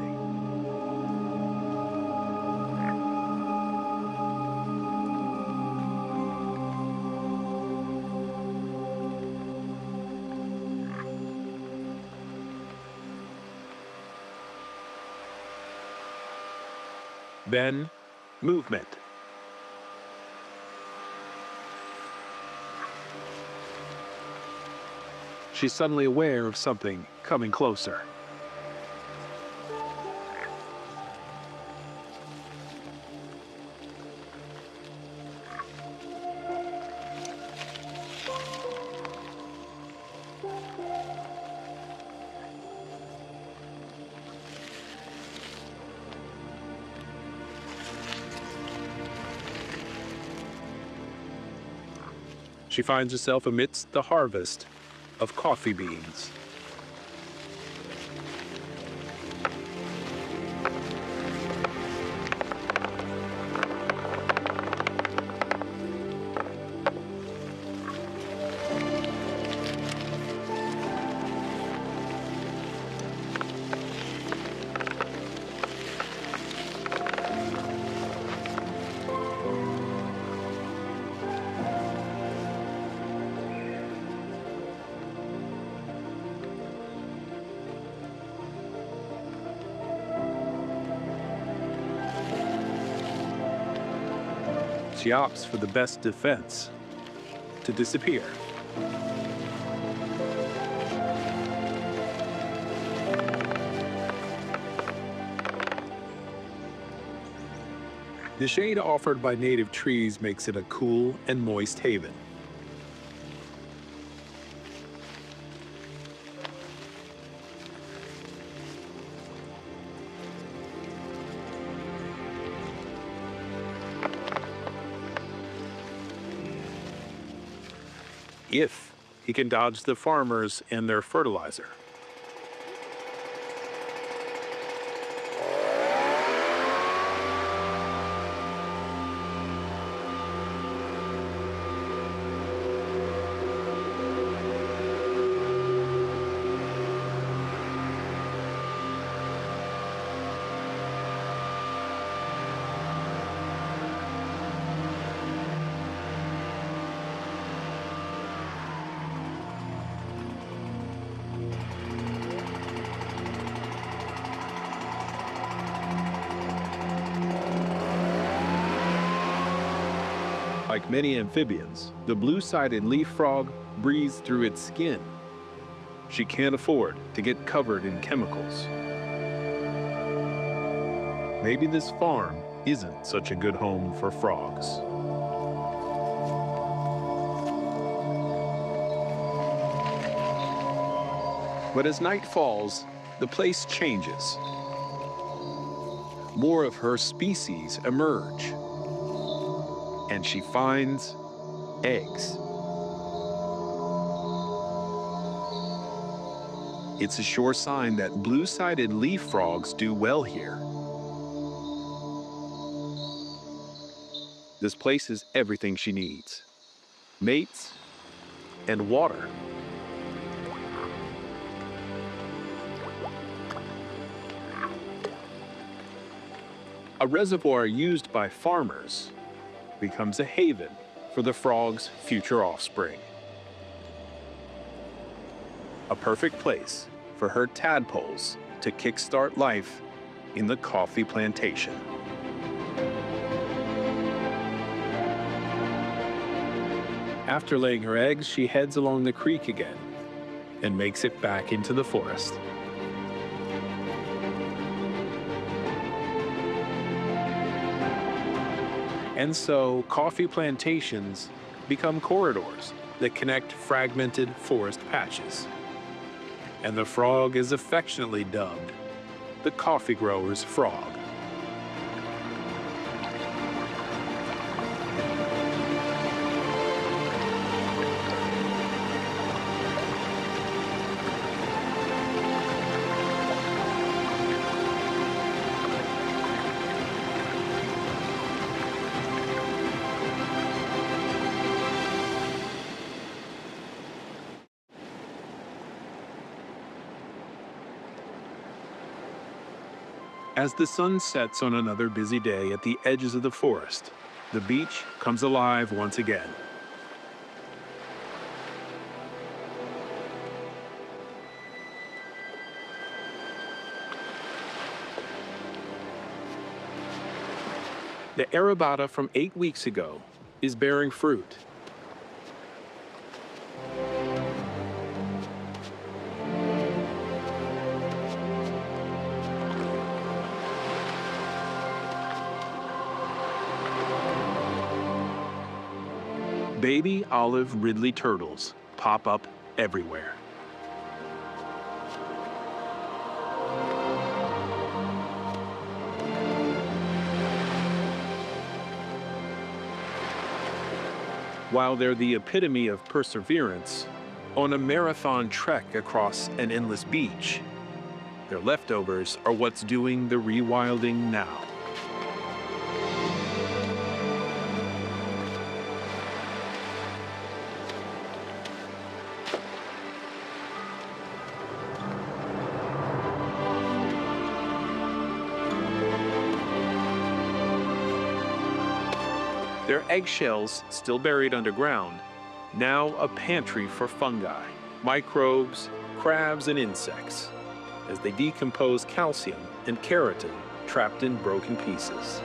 Then, movement. She's suddenly aware of something coming closer. She finds herself amidst the harvest of coffee beans. She opts for the best defense, to disappear. The shade offered by native trees makes it a cool and moist haven. If he can dodge the farmers and their fertilizer. Like many amphibians, the blue-sided leaf frog breathes through its skin. She can't afford to get covered in chemicals. Maybe this farm isn't such a good home for frogs. But as night falls, the place changes. More of her species emerge, and she finds eggs. It's a sure sign that blue-sided leaf frogs do well here. This place is everything she needs: mates and water. A reservoir used by farmers becomes a haven for the frog's future offspring. A perfect place for her tadpoles to kickstart life in the coffee plantation. After laying her eggs, she heads along the creek again and makes it back into the forest. And so, coffee plantations become corridors that connect fragmented forest patches. And the frog is affectionately dubbed the coffee grower's frog. As the sun sets on another busy day at the edges of the forest, the beach comes alive once again. The 𝗥𝗲𝗹𝗁𝗂 from 8 weeks ago is bearing fruit. Baby olive ridley turtles pop up everywhere. While they're the epitome of perseverance, on a marathon trek across an endless beach, their leftovers are what's doing the rewilding now. Their eggshells, still buried underground, now a pantry for fungi, microbes, crabs, and insects, as they decompose calcium and keratin trapped in broken pieces.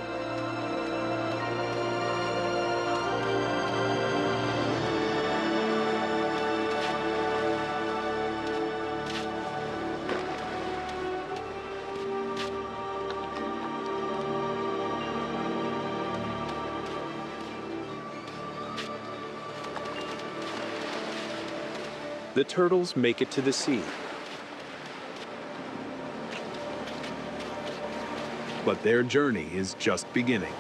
The turtles make it to the sea. But their journey is just beginning.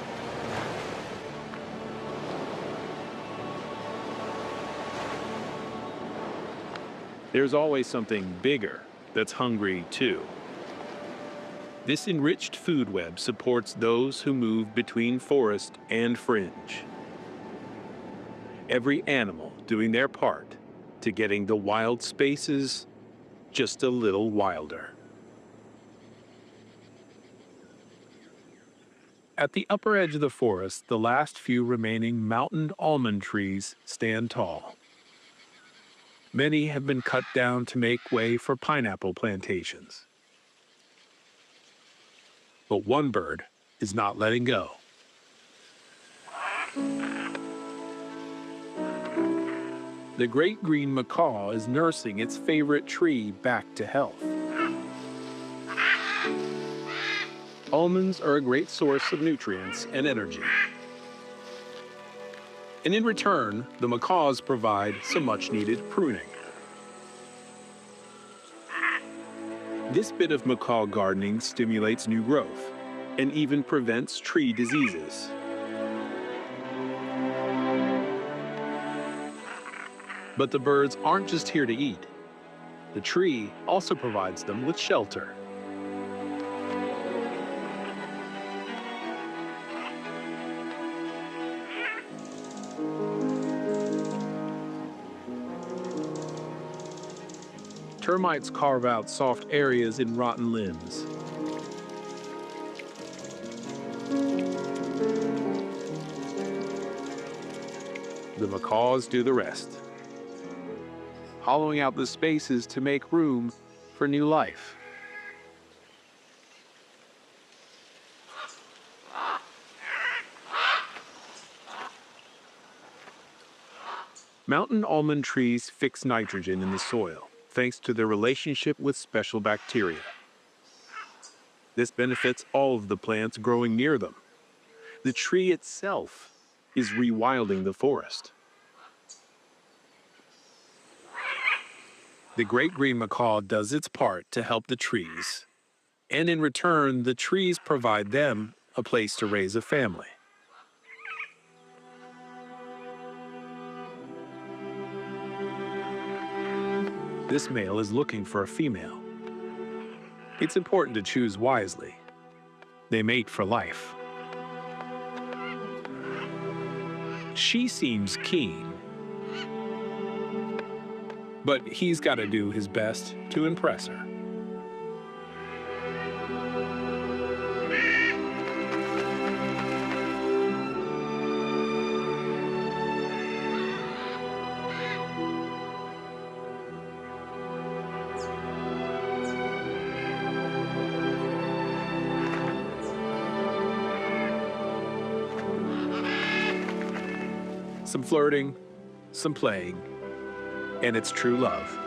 There's always something bigger that's hungry too. This enriched food web supports those who move between forest and fringe. Every animal doing their part to getting the wild spaces just a little wilder. At the upper edge of the forest, the last few remaining mountain almond trees stand tall. Many have been cut down to make way for pineapple plantations. But one bird is not letting go. The great green macaw is nursing its favorite tree back to health. Almonds are a great source of nutrients and energy. And in return, the macaws provide some much-needed pruning. This bit of macaw gardening stimulates new growth and even prevents tree diseases. But the birds aren't just here to eat. The tree also provides them with shelter. Termites carve out soft areas in rotten limbs. The macaws do the rest, hollowing out the spaces to make room for new life. Mountain almond trees fix nitrogen in the soil, thanks to their relationship with special bacteria. This benefits all of the plants growing near them. The tree itself is rewilding the forest. The great green macaw does its part to help the trees, and in return, the trees provide them a place to raise a family. This male is looking for a female. It's important to choose wisely. They mate for life. She seems keen, but he's got to do his best to impress her. Some flirting, some playing, and it's true love.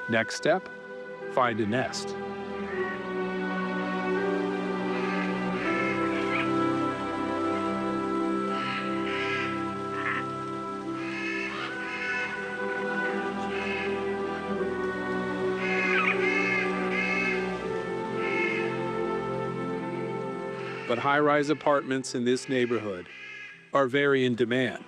Next step, find a nest. But high-rise apartments in this neighborhood are very in demand.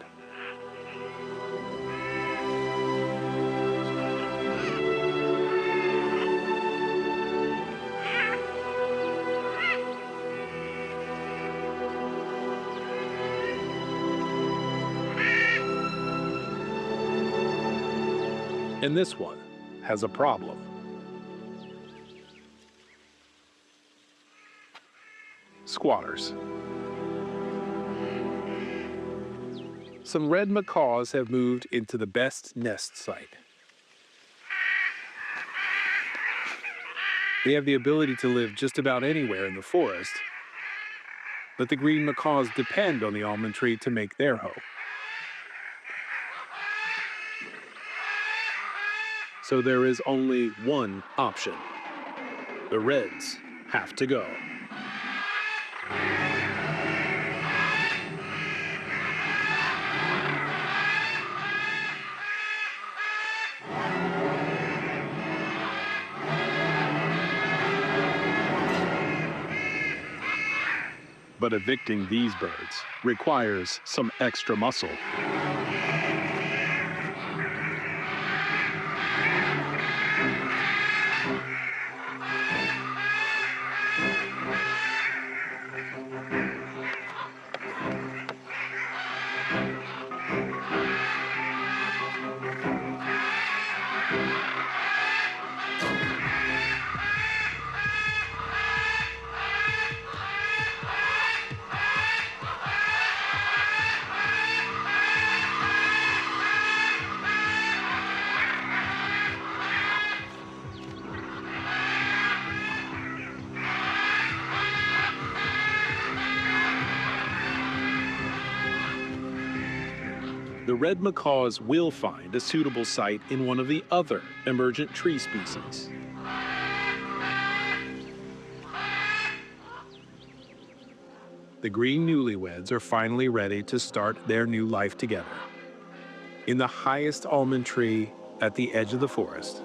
And this one has a problem. Squatters. Some red macaws have moved into the best nest site. They have the ability to live just about anywhere in the forest, but the green macaws depend on the almond tree to make their home. So there is only one option. The reds have to go. But evicting these birds requires some extra muscle. the red macaws will find a suitable site in one of the other emergent tree species. The green newlyweds are finally ready to start their new life together in the highest almond tree at the edge of the forest.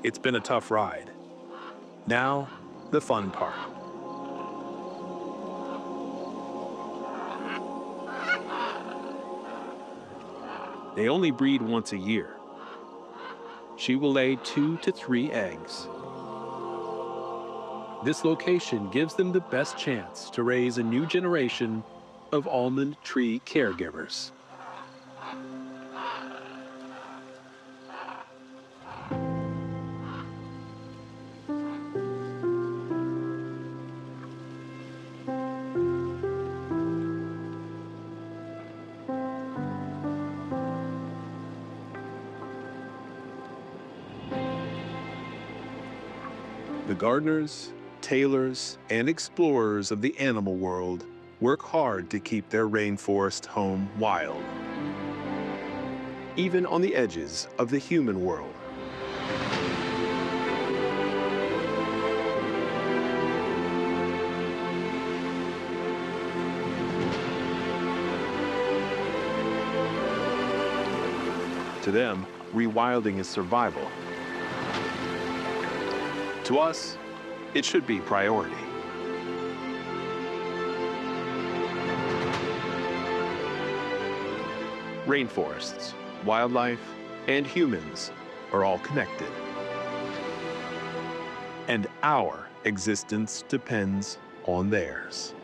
It's been a tough ride. Now, the fun part. They only breed once a year. She will lay 2 to 3 eggs. This location gives them the best chance to raise a new generation of almond tree caregivers. The gardeners, tailors, and explorers of the animal world work hard to keep their rainforest home wild, even on the edges of the human world. To them, rewilding is survival. To us, it should be priority. Rainforests, wildlife, and humans are all connected. And our existence depends on theirs.